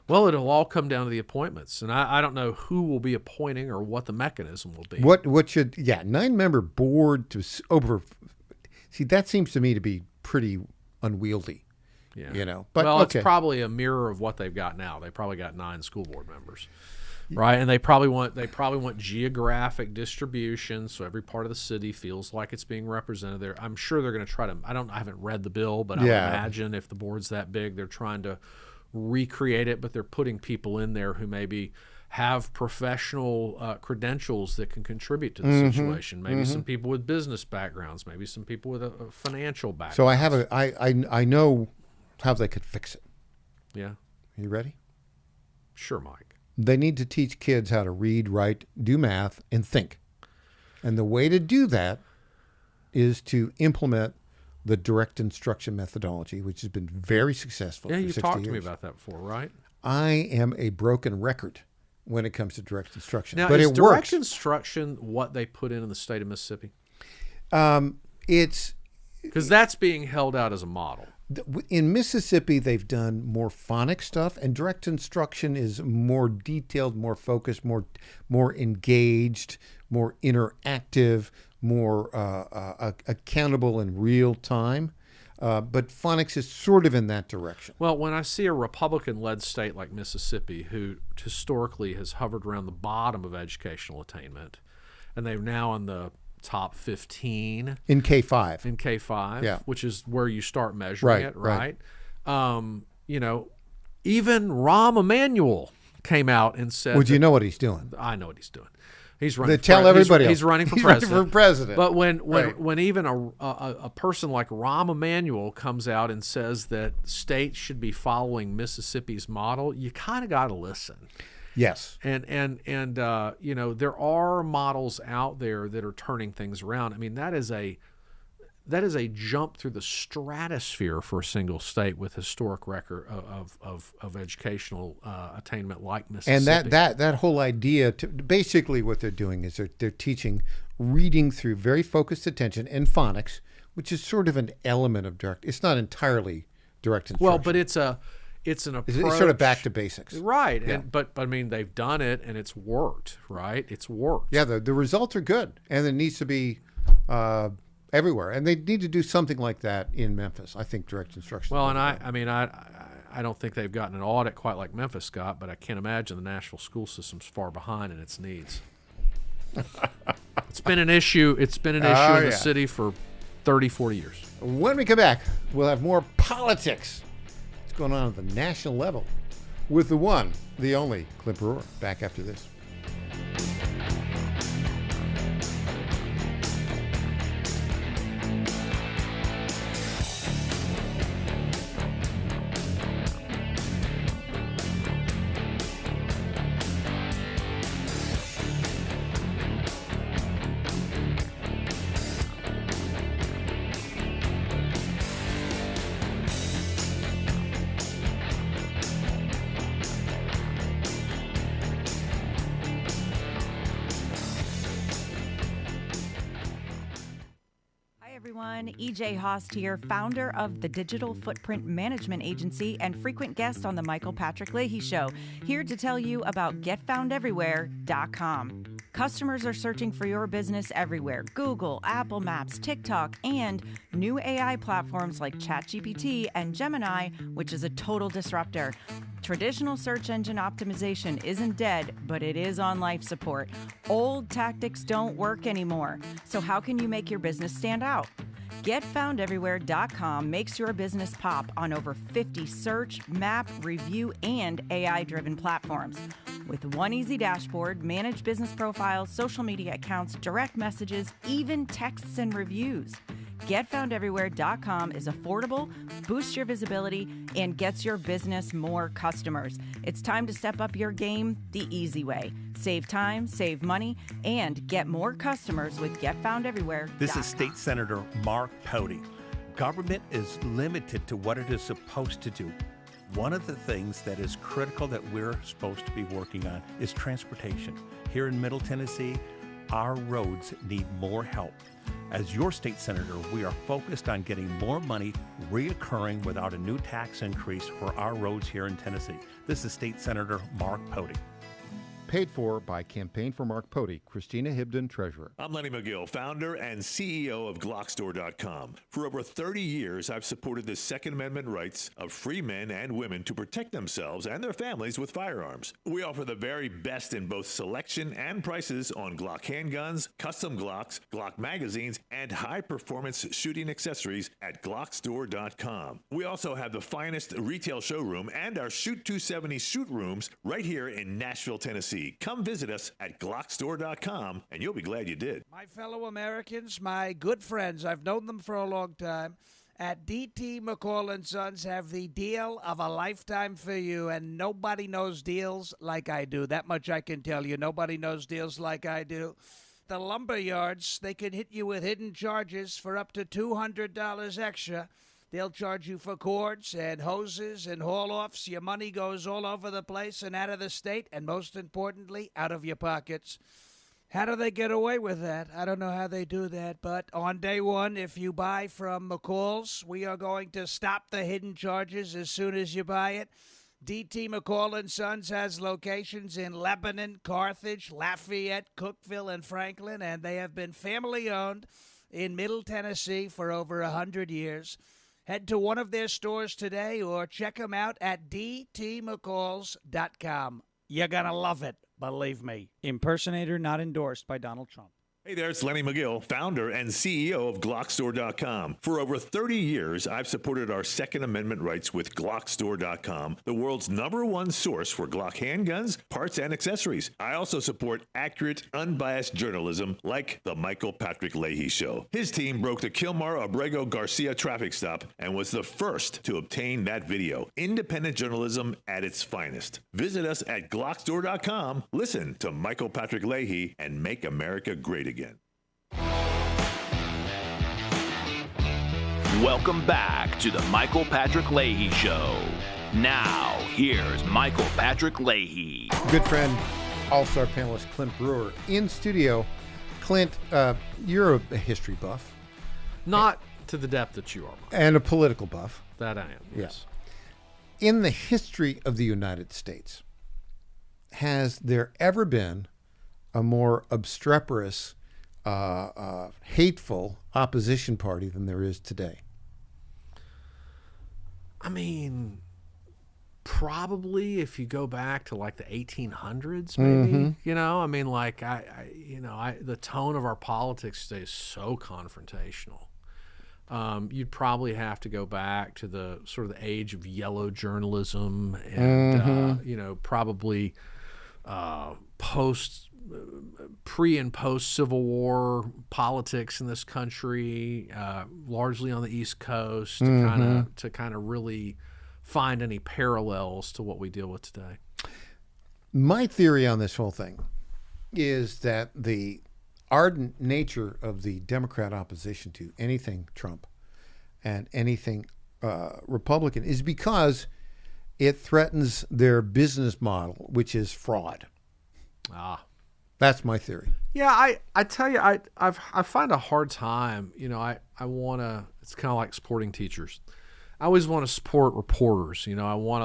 Well, it'll all come down to the appointments, and I don't know who will be appointing or what the mechanism will be. What should 9-member board to over? See, that seems to me to be pretty unwieldy. Yeah. You know, but well, it's probably a mirror of what they've got now. They probably got 9 school board members. right? And they probably want geographic distribution, so every part of the city feels like it's being represented there. I'm sure they're going to try to. I haven't read the bill, but I would imagine if the board's that big, they're trying to recreate it, but they're putting people in there who maybe have professional credentials that can contribute to the situation. Maybe some people with business backgrounds, maybe some people with a financial background. So I know how they could fix it. Yeah. You ready? Sure, Mike. They need to teach kids how to read, write, do math, and think. And the way to do that is to implement the direct instruction methodology, which has been very successful for 60 years. Yeah, you talked to me about that before, right? I am a broken record when it comes to direct instruction. Now, but is it direct works. instruction what they put in the state of Mississippi? It's because that's being held out as a model. In Mississippi, they've done more phonics stuff, and direct instruction is more detailed, more focused, more engaged, more interactive, more accountable in real time. But phonics is sort of in that direction. Well, when I see a Republican-led state like Mississippi, who historically has hovered around the bottom of educational attainment, and they're now in the top 15 in K-5. In K-5, yeah, which is where you start measuring it, right? You know, even Rahm Emanuel came out and said, "Well, do you know what he's doing?" I know what he's doing. He's running. Tell everybody he's running for president. Running for president. But when even a person like Rahm Emanuel comes out and says that states should be following Mississippi's model, you kind of got to listen. Yes. And you know, there are models out there that are turning things around. I mean, that is a jump through the stratosphere for a single state with historic record of educational attainment like Mississippi. And that whole idea, basically what they're doing is they're teaching reading through very focused attention and phonics, which is sort of an element of direct. It's not entirely direct instruction. Well, but it's an approach. It's sort of back to basics. Right. Yeah. But I mean, they've done it and it's worked, right? It's worked. Yeah, the results are good. And it needs to be everywhere. And they need to do something like that in Memphis. I think direct instruction. Well, and I don't think they've gotten an audit quite like Memphis got, but I can't imagine the Nashville school system's far behind in its needs. It's been an issue. It's been an issue in the city for 30, 40 years. When we come back, we'll have more politics. What's going on at the national level with the one, the only Clint Brewer. Back after this. EJ Host here, founder of the Digital Footprint Management Agency and frequent guest on the Michael Patrick Leahy Show, here to tell you about GetFoundEverywhere.com. Customers are searching for your business everywhere: Google, Apple Maps, TikTok, and new AI platforms like ChatGPT and Gemini, which is a total disruptor. Traditional search engine optimization isn't dead, but it is on life support. Old tactics don't work anymore. So how can you make your business stand out? GetFoundEverywhere.com makes your business pop on over 50 search, map, review, and AI-driven platforms. With one easy dashboard, manage business profiles, social media accounts, direct messages, even texts and reviews. GetFoundEverywhere.com is affordable, boosts your visibility, and gets your business more customers. It's time to step up your game the easy way. Save time, save money, and get more customers with GetFoundEverywhere.com. This is State Senator Mark Pody. Government is limited to what it is supposed to do. One of the things that is critical that we're supposed to be working on is transportation. Here in Middle Tennessee, our roads need more help. As your state senator, we are focused on getting more money reoccurring without a new tax increase for our roads here in Tennessee. This is State Senator Mark Pody. Paid for by Campaign for Mark Pody, Christina Hibden, Treasurer. I'm Lenny McGill, founder and CEO of GlockStore.com. For over 30 years, I've supported the Second Amendment rights of free men and women to protect themselves and their families with firearms. We offer the very best in both selection and prices on Glock handguns, custom Glocks, Glock magazines, and high-performance shooting accessories at GlockStore.com. We also have the finest retail showroom and our Shoot 270 shoot rooms right here in Nashville, Tennessee. Come visit us at GlockStore.com, and you'll be glad you did. My fellow Americans, my good friends, I've known them for a long time, at D.T. McCall & Sons have the deal of a lifetime for you, and nobody knows deals like I do. That much I can tell you. Nobody knows deals like I do. The lumber yards, they can hit you with hidden charges for up to $200 extra. They'll charge you for cords and hoses and haul-offs. Your money goes all over the place and out of the state, and most importantly, out of your pockets. How do they get away with that? I don't know how they do that, but on day one, if you buy from McCall's, we are going to stop the hidden charges as soon as you buy it. D.T. McCall & Sons has locations in Lebanon, Carthage, Lafayette, Cookeville, and Franklin, and they have been family-owned in Middle Tennessee for over 100 years. Head to one of their stores today or check them out at dtmccalls.com. You're going to love it, believe me. Impersonator not endorsed by Donald Trump. Hey there, it's Lenny McGill, founder and CEO of GlockStore.com. For over 30 years, I've supported our Second Amendment rights with GlockStore.com, the world's #1 source for Glock handguns, parts, and accessories. I also support accurate, unbiased journalism like The Michael Patrick Leahy Show. His team broke the Kilmar Abrego Garcia traffic stop and was the first to obtain that video. Independent journalism at its finest. Visit us at GlockStore.com, listen to Michael Patrick Leahy, and make America great again. Welcome back to the Michael Patrick Leahy Show. Now, here's Michael Patrick Leahy. Good friend, all-star panelist Clint Brewer in studio. Clint, you're a history buff. Not to the depth that you are, Mike. And a political buff. That I am, yes. In the history of the United States, has there ever been a more obstreperous, hateful opposition party than there is today? I mean, probably if you go back to like the 1800s, maybe. You know, I mean, like the tone of our politics today is so confrontational. You'd probably have to go back to the sort of the age of yellow journalism and probably pre and post Civil War politics in this country, largely on the East Coast, to kind of really find any parallels to what we deal with today. My theory on this whole thing is that the ardent nature of the Democrat opposition to anything Trump and anything Republican is because it threatens their business model, which is fraud. That's my theory. Yeah, I tell you, I find a hard time. You know, I want to. It's kind of like supporting teachers. I always want to support reporters. You know, I want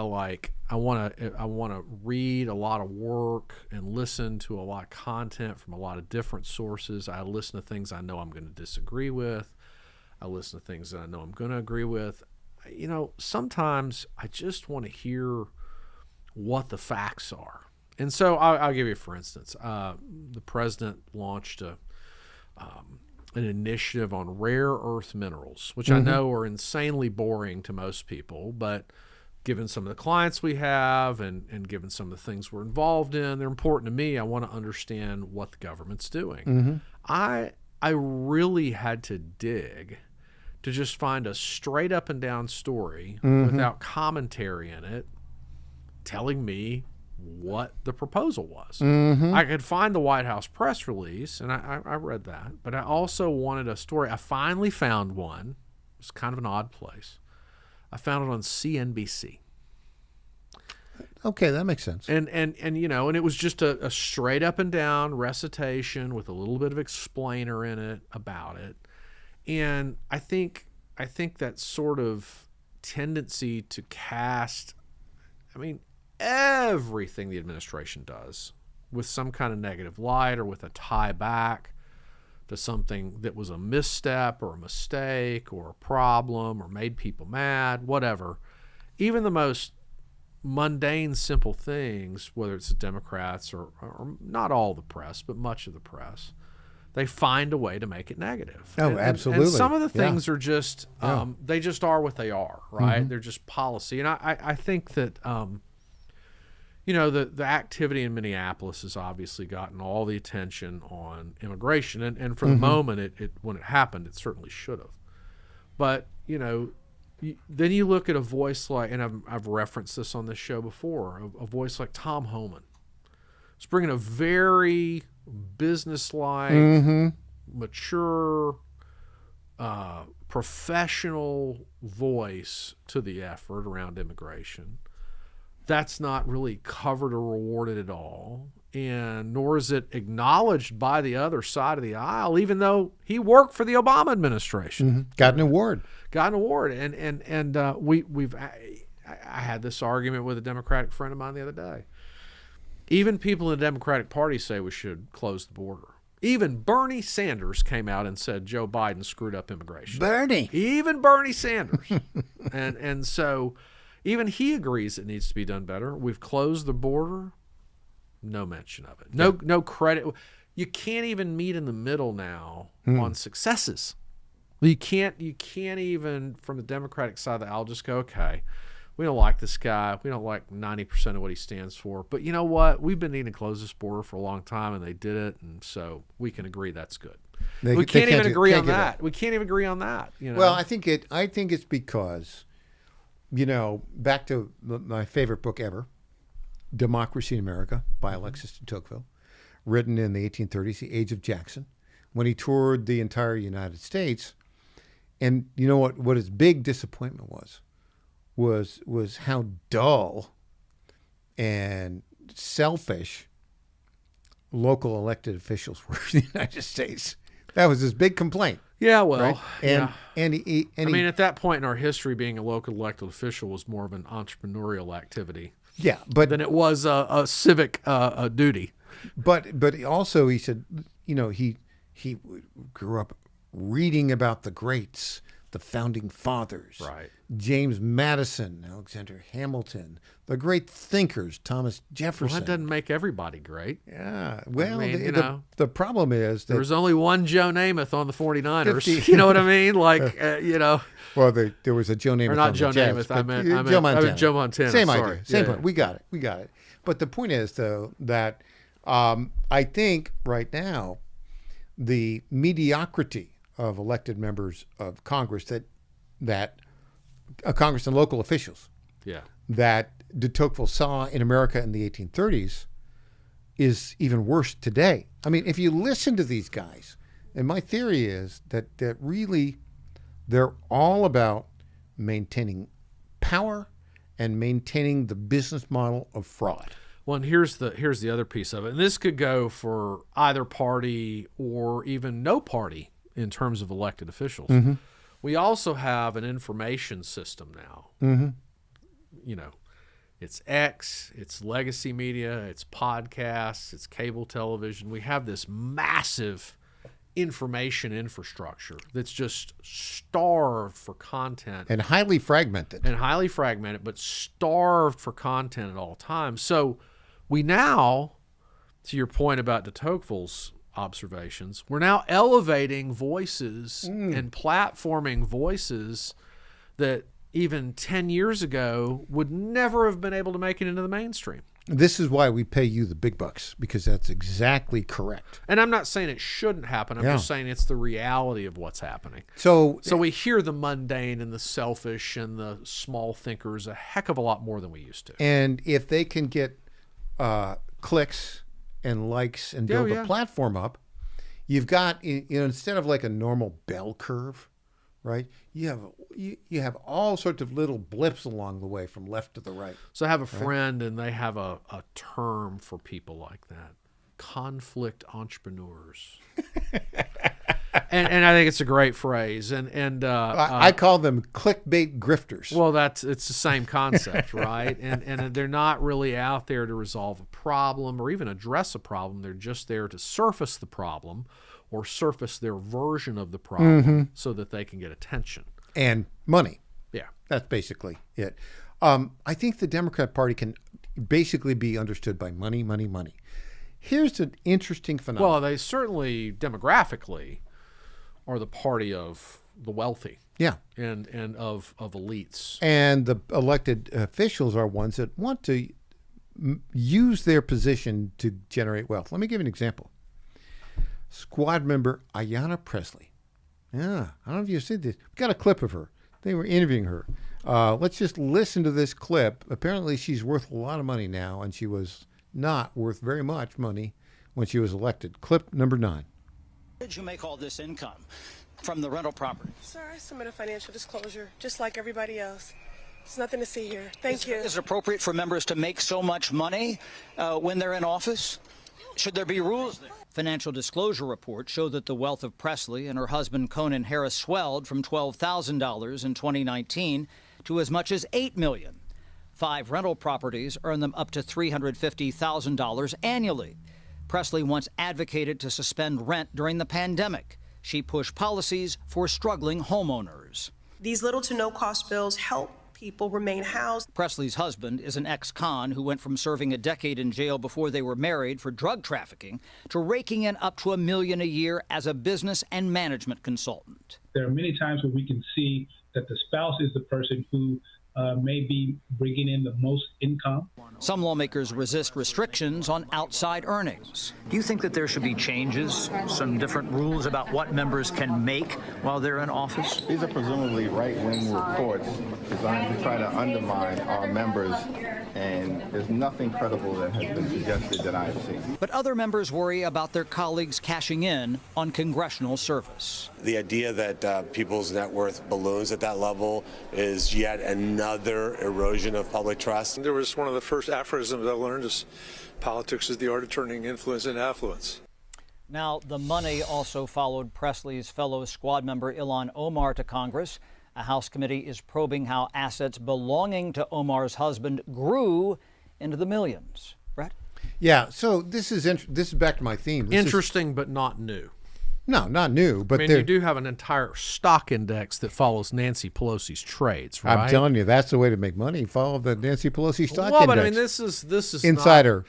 to read a lot of work and listen to a lot of content from a lot of different sources. I listen to things I know I'm going to disagree with. I listen to things that I know I'm going to agree with. You know, sometimes I just want to hear what the facts are. And so I'll give you, for instance, the president launched an initiative on rare earth minerals, which I know are insanely boring to most people, but given some of the clients we have and given some of the things we're involved in, they're important to me. I want to understand what the government's doing. I really had to dig to just find a straight up and down story without commentary in it telling me what the proposal was. I could find the White House press release, and I read that, but I also wanted a story. I finally found one. It was kind of an odd place. I found it on CNBC. Okay, that makes sense. And you know, and it was just a straight up and down recitation with a little bit of explainer in it about it. And I think that sort of tendency to cast, I mean, everything the administration does with some kind of negative light or with a tie back to something that was a misstep or a mistake or a problem or made people mad, whatever. Even the most mundane, simple things, whether it's the Democrats or not all the press, but much of the press, they find a way to make it negative. Oh, absolutely. And some of the things are just, they just are what they are, right? Mm-hmm. They're just policy. And I think that, you know, the activity in Minneapolis has obviously gotten all the attention on immigration. And for the moment, when it happened, it certainly should have. But, you know, then you look at a voice like, and I've referenced this on this show before, a voice like Tom Homan. It's bringing a very businesslike, mature, professional voice to the effort around immigration. That's not really covered or rewarded at all, and nor is it acknowledged by the other side of the aisle, even though he worked for the Obama administration. Got an award. And I had this argument with a Democratic friend of mine the other day. Even people in the Democratic Party say we should close the border. Even Bernie Sanders came out and said Joe Biden screwed up immigration. Even Bernie Sanders. and so even he agrees it needs to be done better. We've closed the border. No mention of it. No credit. You can't even meet in the middle now on successes. You can't even, from the Democratic side of the aisle, just go, okay, we don't like this guy. We don't like 90% of what he stands for. But you know what? We've been needing to close this border for a long time, and they did it, and so we can agree that's good. We can't even agree on that. We can't even agree on that. You know? Well, I think it's because, you know, back to my favorite book ever, Democracy in America by Alexis de Tocqueville, written in the 1830s, the age of Jackson, when he toured the entire United States. And you know what his big disappointment was how dull and selfish local elected officials were in the United States. That was his big complaint. Yeah, well, right? yeah. And I mean, at that point in our history, being a local elected official was more of an entrepreneurial activity. Yeah, but than it was a civic duty. But also, he said, you know, he grew up reading about the greats, the founding fathers, right? James Madison, Alexander Hamilton, the great thinkers, Thomas Jefferson. Well, that doesn't make everybody great. Yeah. Well, I mean, the problem is that there was only one Joe Namath on the 49ers. You know what I mean? Like, you know. Well, there was a Joe Namath. Or not on Joe the Jets, Namath. I meant Joe Montana. Same Sorry. idea. Same point. We got it. But the point is, though, that I think right now the mediocrity of elected members of Congress that Congress and local officials that de Tocqueville saw in America in the 1830s is even worse today. I mean, if you listen to these guys, and my theory is that really they're all about maintaining power and maintaining the business model of fraud. Well, and here's the other piece of it. And this could go for either party or even no party in terms of elected officials. Mm-hmm. We also have an information system now. Mm-hmm. You know, it's X, it's legacy media, it's podcasts, it's cable television. We have this massive information infrastructure that's just starved for content. And highly fragmented. But starved for content at all times. So we now, to your point about de Tocqueville's observations, we're now elevating voices and platforming voices that even 10 years ago would never have been able to make it into the mainstream. This is why we pay you the big bucks, because that's exactly correct. And I'm not saying it shouldn't happen. I'm just saying it's the reality of what's happening. So we hear the mundane and the selfish and the small thinkers a heck of a lot more than we used to. And if they can get clicks and likes and build a platform up, you've got, instead of like a normal bell curve, right? You have all sorts of little blips along the way from left to the right. So I have a friend, and they have a term for people like that: conflict entrepreneurs. and I think it's a great phrase. And I call them clickbait grifters. Well, it's the same concept, right? And they're not really out there to resolve a problem or even address a problem. They're just there to surface the problem or surface their version of the problem so that they can get attention and money. Yeah, that's basically it. I think the Democrat Party can basically be understood by money, money, money. Here's an interesting phenomenon. Well, they certainly demographically are the party of the wealthy. Yeah. And of elites. And the elected officials are ones that want to use their position to generate wealth. Let me give you an example. Squad member Ayanna Pressley. Yeah, I don't know if you've seen this. We got a clip of her. They were interviewing her. Let's just listen to this clip. Apparently, she's worth a lot of money now, and she was not worth very much money when she was elected. Clip number 9. How did you make all this income from the rental property? Sir, I submit a financial disclosure, just like everybody else. There's nothing to see here. Thank you. Is it appropriate for members to make so much money when they're in office? Should there be rules there? Financial disclosure reports show that the wealth of Pressley and her husband Conan Harris swelled from $12,000 in 2019 to as much as $8 million. 5 rental properties earn them up to $350,000 annually. Pressley once advocated to suspend rent during the pandemic. She pushed policies for struggling homeowners. These little to no cost bills help people remain housed. Presley's husband is an ex-con who went from serving a decade in jail before they were married for drug trafficking to raking in up to $1 million a year as a business and management consultant. There are many times where we can see that the spouse is the person who may be bringing in the most income. Some lawmakers resist restrictions on outside earnings. Do you think that there should be changes, some different rules about what members can make while they're in office? These are presumably right-wing reports designed to try to undermine our members, and there's nothing credible that has been suggested that I've seen. But other members worry about their colleagues cashing in on congressional service. The idea that people's net worth balloons at that level is yet another erosion of public trust. There was one of the first aphorisms I learned is politics is the art of turning influence into affluence. Now, the money also followed Presley's fellow squad member Ilhan Omar to Congress. A House committee is probing how assets belonging to Omar's husband grew into the millions. Brett? Yeah, so this is back to my theme. Interesting, but not new. No, not new. But I mean, you do have an entire stock index that follows Nancy Pelosi's trades, right? I'm telling you, that's the way to make money. Follow the Nancy Pelosi stock index. Well, but I mean, this is insider.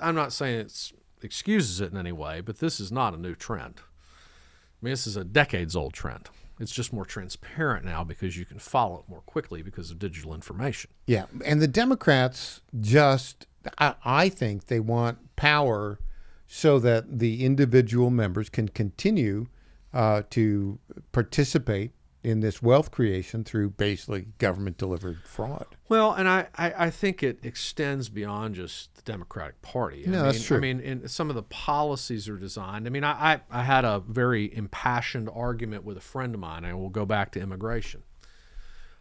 I'm not saying it excuses it in any way, but this is not a new trend. I mean, this is a decades-old trend. It's just more transparent now because you can follow it more quickly because of digital information. Yeah, and the Democrats just, I think they want power so that the individual members can continue to participate in this wealth creation through basically government-delivered fraud. Well, and I think it extends beyond just the Democratic Party. That's true. I mean, some of the policies are designed. I mean, I had a very impassioned argument with a friend of mine, and we'll go back to immigration.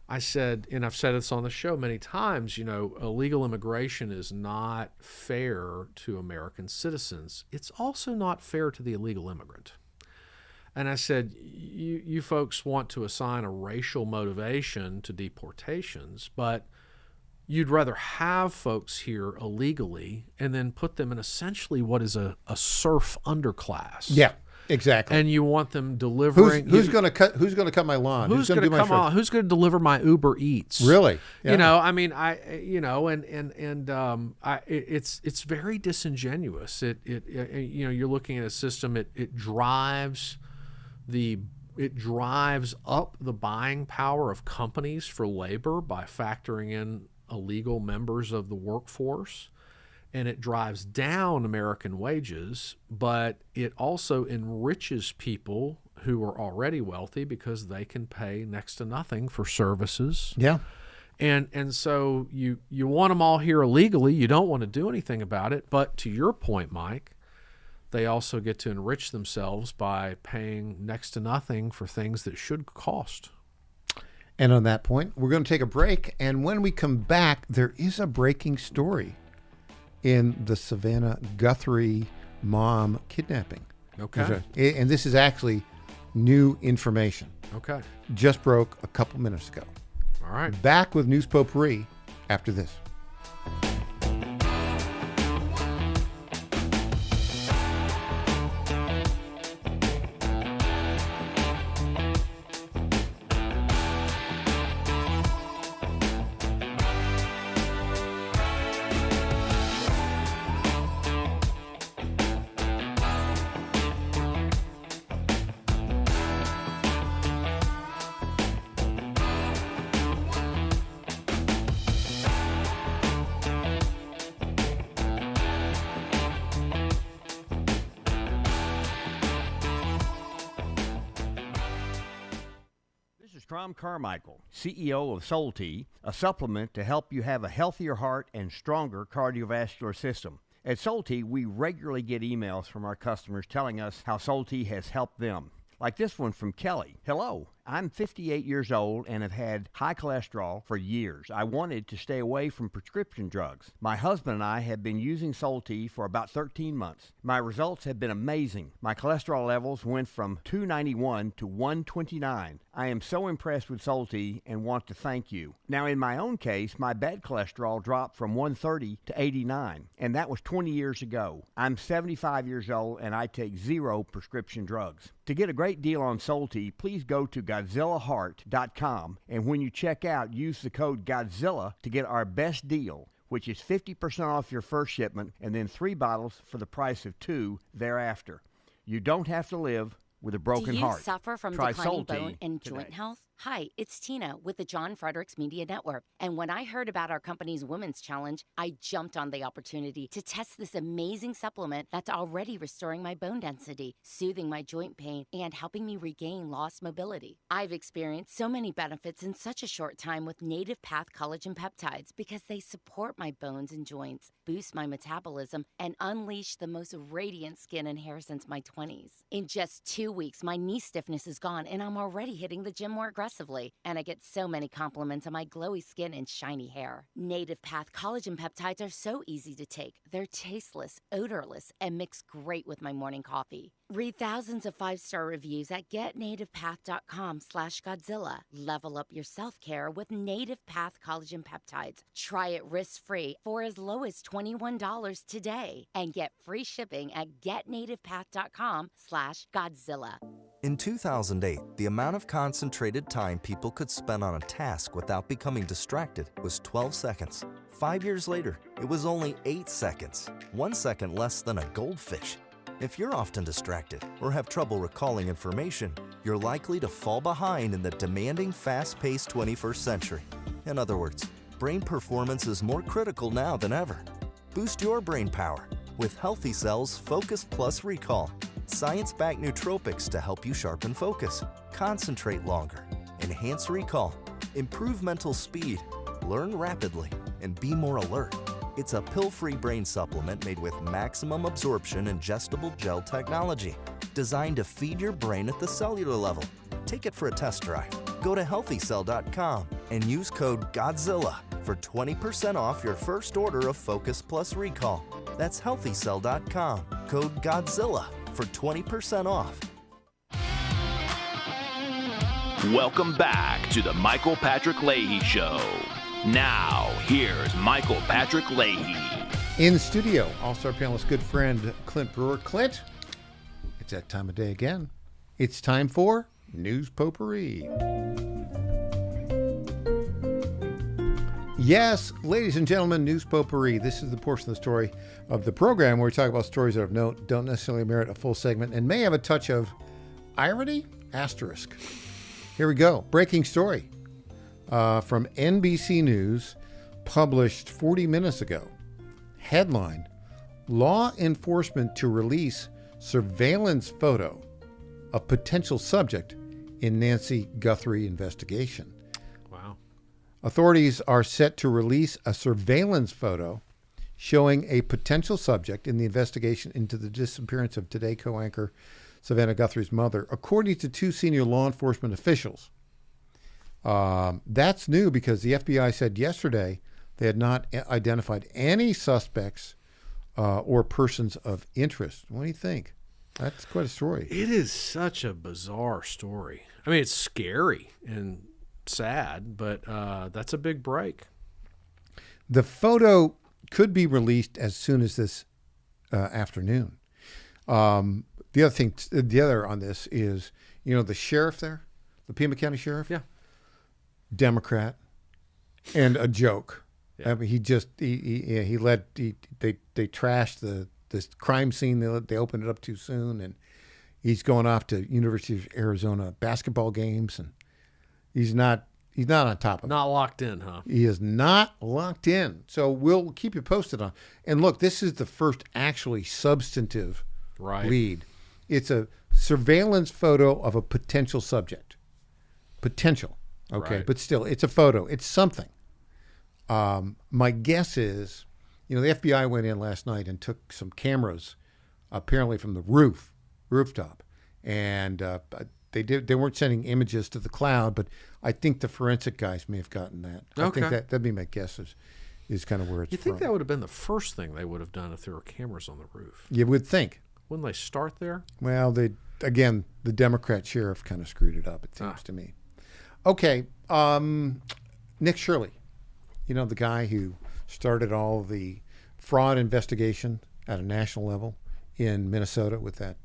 I said, and I've said this on the show many times, illegal immigration is not fair to American citizens. It's also not fair to the illegal immigrant. And I said, you folks want to assign a racial motivation to deportations, but you'd rather have folks here illegally and then put them in essentially what is a serf underclass. Yeah, exactly. And you want them delivering. Who's going to cut my lawn? Who's going to come on? Who's going to deliver my Uber Eats? Really? Yeah. I mean, it's very disingenuous. You're looking at a system. It drives up the buying power of companies for labor by factoring in illegal members of the workforce, and it drives down American wages, but it also enriches people who are already wealthy because they can pay next to nothing for services. Yeah. And so you want them all here illegally. You don't want to do anything about it. But to your point, Mike, they also get to enrich themselves by paying next to nothing for things that should cost. And on that point, we're going to take a break. And when we come back, there is a breaking story in the Savannah Guthrie mom kidnapping. Okay. And this is actually new information. Okay. Just broke a couple minutes ago. All right. Back with News Potpourri after this. Tom Carmichael, CEO of Soul Tea, a supplement to help you have a healthier heart and stronger cardiovascular system. At Soul Tea, we regularly get emails from our customers telling us how Soul Tea has helped them. Like this one from Kelly. Hello, I'm 58 years old and have had high cholesterol for years. I wanted to stay away from prescription drugs. My husband and I have been using Soul Tea for about 13 months. My results have been amazing. My cholesterol levels went from 291 to 129. I am so impressed with Soul Tea and want to thank you. Now, in my own case, my bad cholesterol dropped from 130 to 89, and that was 20 years ago. I'm 75 years old and I take 0 prescription drugs. To get a great deal on Soul Tea, please go to GodzillaHeart.com, and when you check out, use the code Godzilla to get our best deal, which is 50% off your first shipment and then 3 bottles for the price of 2 thereafter. You don't have to live with a broken heart. Do you suffer from Try declining Soul Tea bone and joint today. health? Hi, it's Tina with the John Fredericks Media Network. And when I heard about our company's Women's Challenge, I jumped on the opportunity to test this amazing supplement that's already restoring my bone density, soothing my joint pain, and helping me regain lost mobility. I've experienced so many benefits in such a short time with Native Path Collagen Peptides because they support my bones and joints, boost my metabolism, and unleash the most radiant skin and hair since my 20s. In just 2 weeks, my knee stiffness is gone, and I'm already hitting the gym more aggressively. And I get so many compliments on my glowy skin and shiny hair. Native Path Collagen Peptides are so easy to take. They're tasteless, odorless, and mix great with my morning coffee. Read thousands of 5-star reviews at getnativepath.com/Godzilla. Level up your self-care with Native Path Collagen Peptides. Try it risk-free for as low as $21 today. And get free shipping at getnativepath.com/Godzilla. In 2008, the amount of concentrated time people could spend on a task without becoming distracted was 12 seconds. 5 years later, it was only 8 seconds, 1 second less than a goldfish. If you're often distracted or have trouble recalling information, you're likely to fall behind in the demanding, fast-paced 21st century. In other words, brain performance is more critical now than ever. Boost your brain power with Healthy Cells Focus Plus Recall. Science-backed nootropics to help you sharpen focus, concentrate longer, enhance recall, improve mental speed, learn rapidly, and be more alert. It's a pill-free brain supplement made with maximum absorption ingestible gel technology, designed to feed your brain at the cellular level. Take it for a test drive. Go to healthycell.com and use code GODZILLA for 20% off your first order of Focus Plus Recall. That's healthycell.com, code GODZILLA for 20% off. Welcome back to the Michael Patrick Leahy Show. Now, here's Michael Patrick Leahy. In studio, All-Star panelist, good friend Clint Brewer. Clint, it's that time of day again. It's time for News Potpourri. Yes, ladies and gentlemen, News Potpourri. This is the portion of the story of the program where we talk about stories that of note, don't necessarily merit a full segment, and may have a touch of irony, asterisk. Here we go. Breaking story from NBC News, published 40 minutes ago. Headline, law enforcement to release surveillance photo of potential subject in Nancy Guthrie investigation. Wow. Authorities are set to release a surveillance photo showing a potential subject in the investigation into the disappearance of Today co-anchor Savannah Guthrie's mother, according to 2 senior law enforcement officials. That's new because the FBI said yesterday they had not identified any suspects or persons of interest. What do you think? That's quite a story. It is such a bizarre story. I mean, it's scary and sad, but that's a big break. The photo could be released as soon as this afternoon. The other on this is, the sheriff there, the Pima County sheriff, Democrat, and a joke. Yeah. I mean, they trashed this crime scene. They opened it up too soon, and he's going off to University of Arizona basketball games, and he's not on top of it. Not locked in, huh? He is not locked in. So we'll keep you posted on. And look, this is the first actually substantive lead. It's a surveillance photo of a potential subject. Potential. Okay. Right. But still, it's a photo. It's something. My guess is, the FBI went in last night and took some cameras, apparently from the rooftop. And they weren't sending images to the cloud, but I think the forensic guys may have gotten that. Okay. I think that'd be my guess is kind of where it's from. You think that would have been the first thing they would have done if there were cameras on the roof? You would think. Wouldn't they start there? Well, the Democrat sheriff kind of screwed it up, it seems to me. Okay, Nick Shirley, the guy who started all the fraud investigation at a national level in Minnesota with that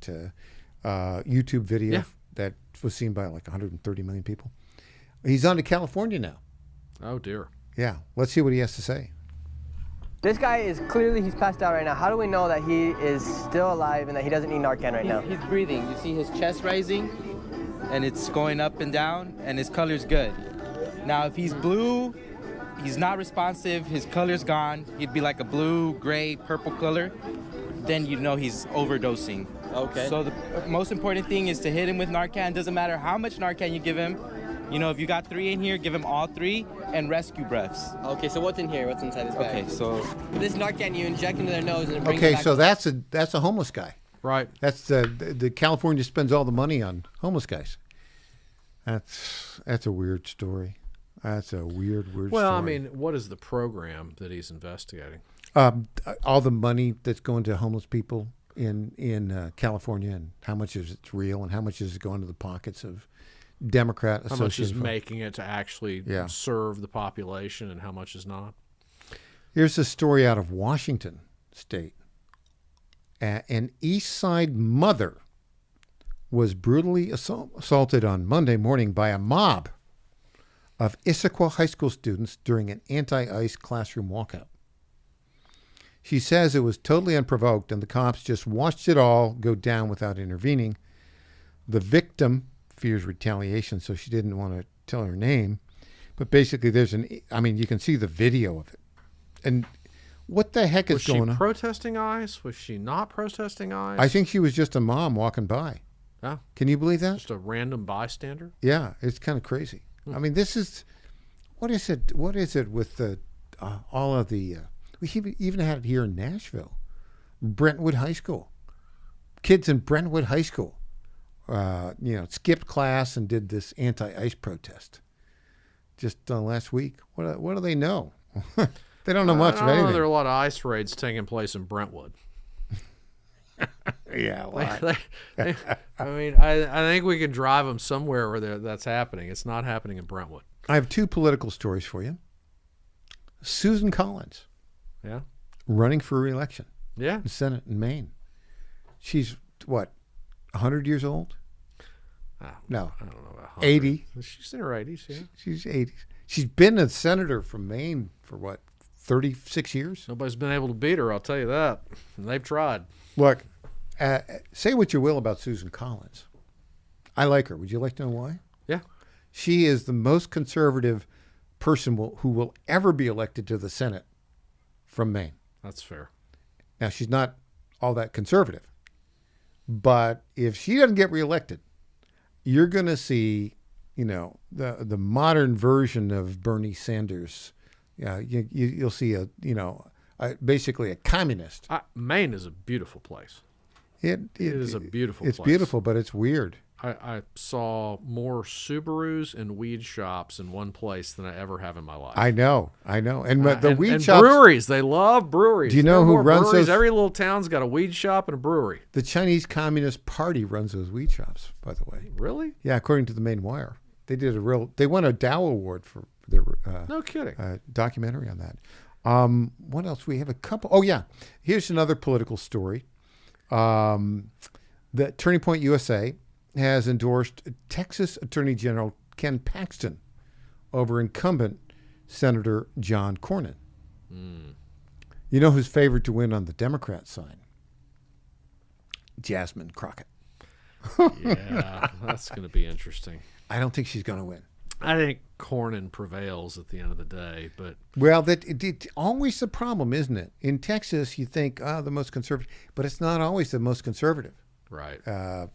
YouTube video that was seen by like 130 million people. He's on to California now. Oh, dear. Yeah, let's see what he has to say. This guy is clearly, he's passed out right now. How do we know that he is still alive and that he doesn't need Narcan right now? He's breathing. You see his chest rising, and it's going up and down, and his color's good. Now, if he's blue, he's not responsive, his color's gone, he'd be like a blue, gray, purple color, then you know he's overdosing. Okay. So the most important thing is to hit him with Narcan. Doesn't matter how much Narcan you give him. If you got 3 in here, give him all 3 and rescue breaths. Okay, so what's in here? What's inside this bag? Okay, so this Narcan you inject into their nose and it brings them back. So that's a homeless guy. Right. That's the California spends all the money on homeless guys. That's a weird story. That's a weird story. Well, I mean, what is the program that he's investigating? All the money that's going to homeless people in California, and how much is it real, and how much is it going to the pockets of Democrat associations? How much is making it to actually serve the population, and how much is not? Here's a story out of Washington State. An East Side mother was brutally assaulted on Monday morning by a mob of Issaquah High School students during an anti-ICE classroom walkout. She says it was totally unprovoked and the cops just watched it all go down without intervening. The victim fears retaliation, so she didn't want to tell her name. But basically, you can see the video of it. And what the heck is going on? Was she protesting ICE? Was she not protesting ICE? I think she was just a mom walking by. Oh. Can you believe that? Just a random bystander? Yeah, it's kind of crazy. I mean, this is, what is it with the all of the, we even had it here in Nashville, Brentwood High School. Kids in Brentwood High School, skipped class and did this anti-ICE protest just last week. What do they know? They don't know much of anything. There are a lot of ICE raids taking place in Brentwood. Yeah, a lot. I mean, I think we can drive them somewhere where that's happening. It's not happening in Brentwood. I have 2 political stories for you. Susan Collins. Yeah. Running for re-election. Yeah. In the Senate in Maine. She's, 100 years old? No. I don't know about 100. 80. She's in her 80s, yeah. She's 80s. She's been a senator from Maine for 36 years? Nobody's been able to beat her, I'll tell you that. And they've tried. Look, say what you will about Susan Collins. I like her. Would you like to know why? Yeah. She is the most conservative person who will ever be elected to the Senate from Maine. That's fair. Now, she's not all that conservative. But if she doesn't get reelected, you're going to see, the modern version of Bernie Sanders. You'll see basically a communist. Maine is a beautiful place. It is a beautiful place. It's beautiful, but it's weird. I saw more Subarus and weed shops in one place than I ever have in my life. I know. And the weed and shops. breweries, they love breweries. Do you know who runs breweries? those? Every little town's got a weed shop and a brewery. The Chinese Communist Party runs those weed shops, by the way. Really? Yeah, according to the Main Wire. They won a Dow Award for their no kidding documentary on that. What else? We have a couple. Oh, yeah. Here's another political story. The Turning Point USA has endorsed Texas Attorney General Ken Paxton over incumbent Senator John Cornyn. You know who's favored to win on the Democrat side? Jasmine Crockett. Yeah, that's going to be interesting. I don't think she's going to win. I think Cornyn prevails at the end of the day, but well, it's always the problem, isn't it? In Texas, you think the most conservative, but it's not always the most conservative, right?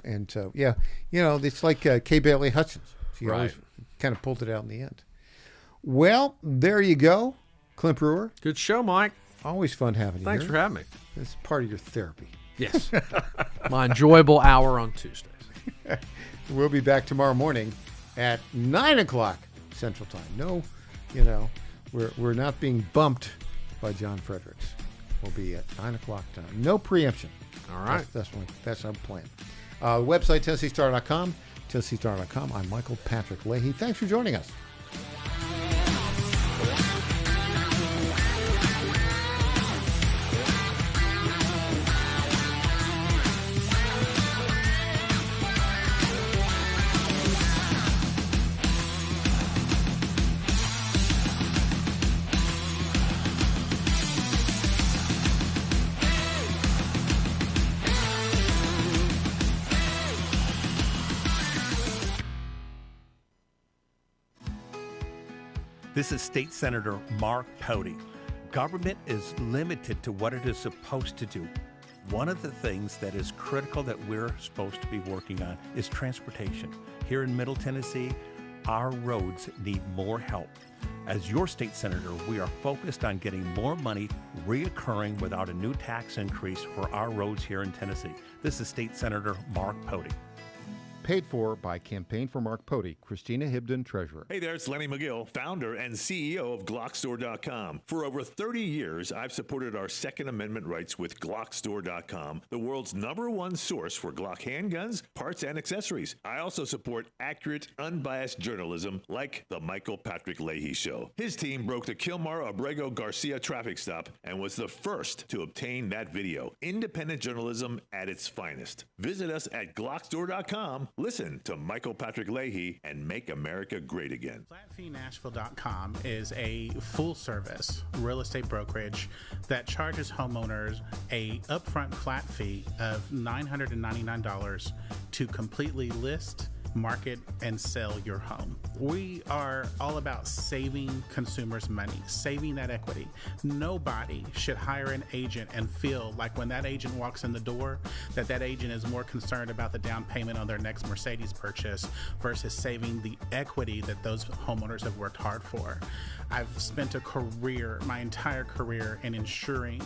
And so, yeah, it's like Kay Bailey Hutchins. She always kind of pulled it out in the end. Well, there you go, Clint Brewer. Good show, Mike. Always fun having you. Thanks here. for having me. It's part of your therapy. Yes, my enjoyable hour on Tuesdays. We'll be back tomorrow morning at 9 o'clock Central Time. No, we're not being bumped by John Fredericks. We'll be at 9 o'clock time. No preemption. All right. That's our plan. Website, TennesseeStar.com. TennesseeStar.com. I'm Michael Patrick Leahy. Thanks for joining us. This is State Senator Mark Pody. Government is limited to what it is supposed to do. One of the things that is critical that we're supposed to be working on is transportation. Here in Middle Tennessee, our roads need more help. As your state senator, we are focused on getting more money reoccurring without a new tax increase for our roads here in Tennessee. This is State Senator Mark Pody. Paid for by Campaign for Mark Pody, Christina Hibden, Treasurer. Hey there, it's Lenny McGill, founder and CEO of GlockStore.com. For over 30 years, I've supported our Second Amendment rights with GlockStore.com, the world's #1 source for Glock handguns, parts, and accessories. I also support accurate, unbiased journalism like The Michael Patrick Leahy Show. His team broke the Kilmar Abrego Garcia traffic stop and was the first to obtain that video. Independent journalism at its finest. Visit us at GlockStore.com. Listen to Michael Patrick Leahy and make America great again. FlatFeeNashville.com is a full-service real estate brokerage that charges homeowners a upfront flat fee of $999 to completely list, market, and sell your home. We are all about saving consumers money, saving that equity. Nobody should hire an agent and feel like when that agent walks in the door that agent is more concerned about the down payment on their next Mercedes purchase versus saving the equity that those homeowners have worked hard for. I've spent my entire career in ensuring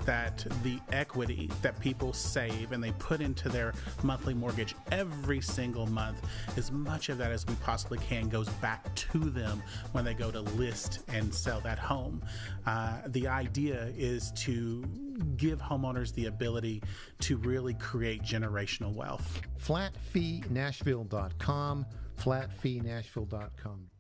that the equity that people save and they put into their monthly mortgage every single month, as much of that as we possibly can goes back to them when they go to list and sell that home. The idea is to give homeowners the ability to really create generational wealth. FlatFeeNashville.com, FlatFeeNashville.com.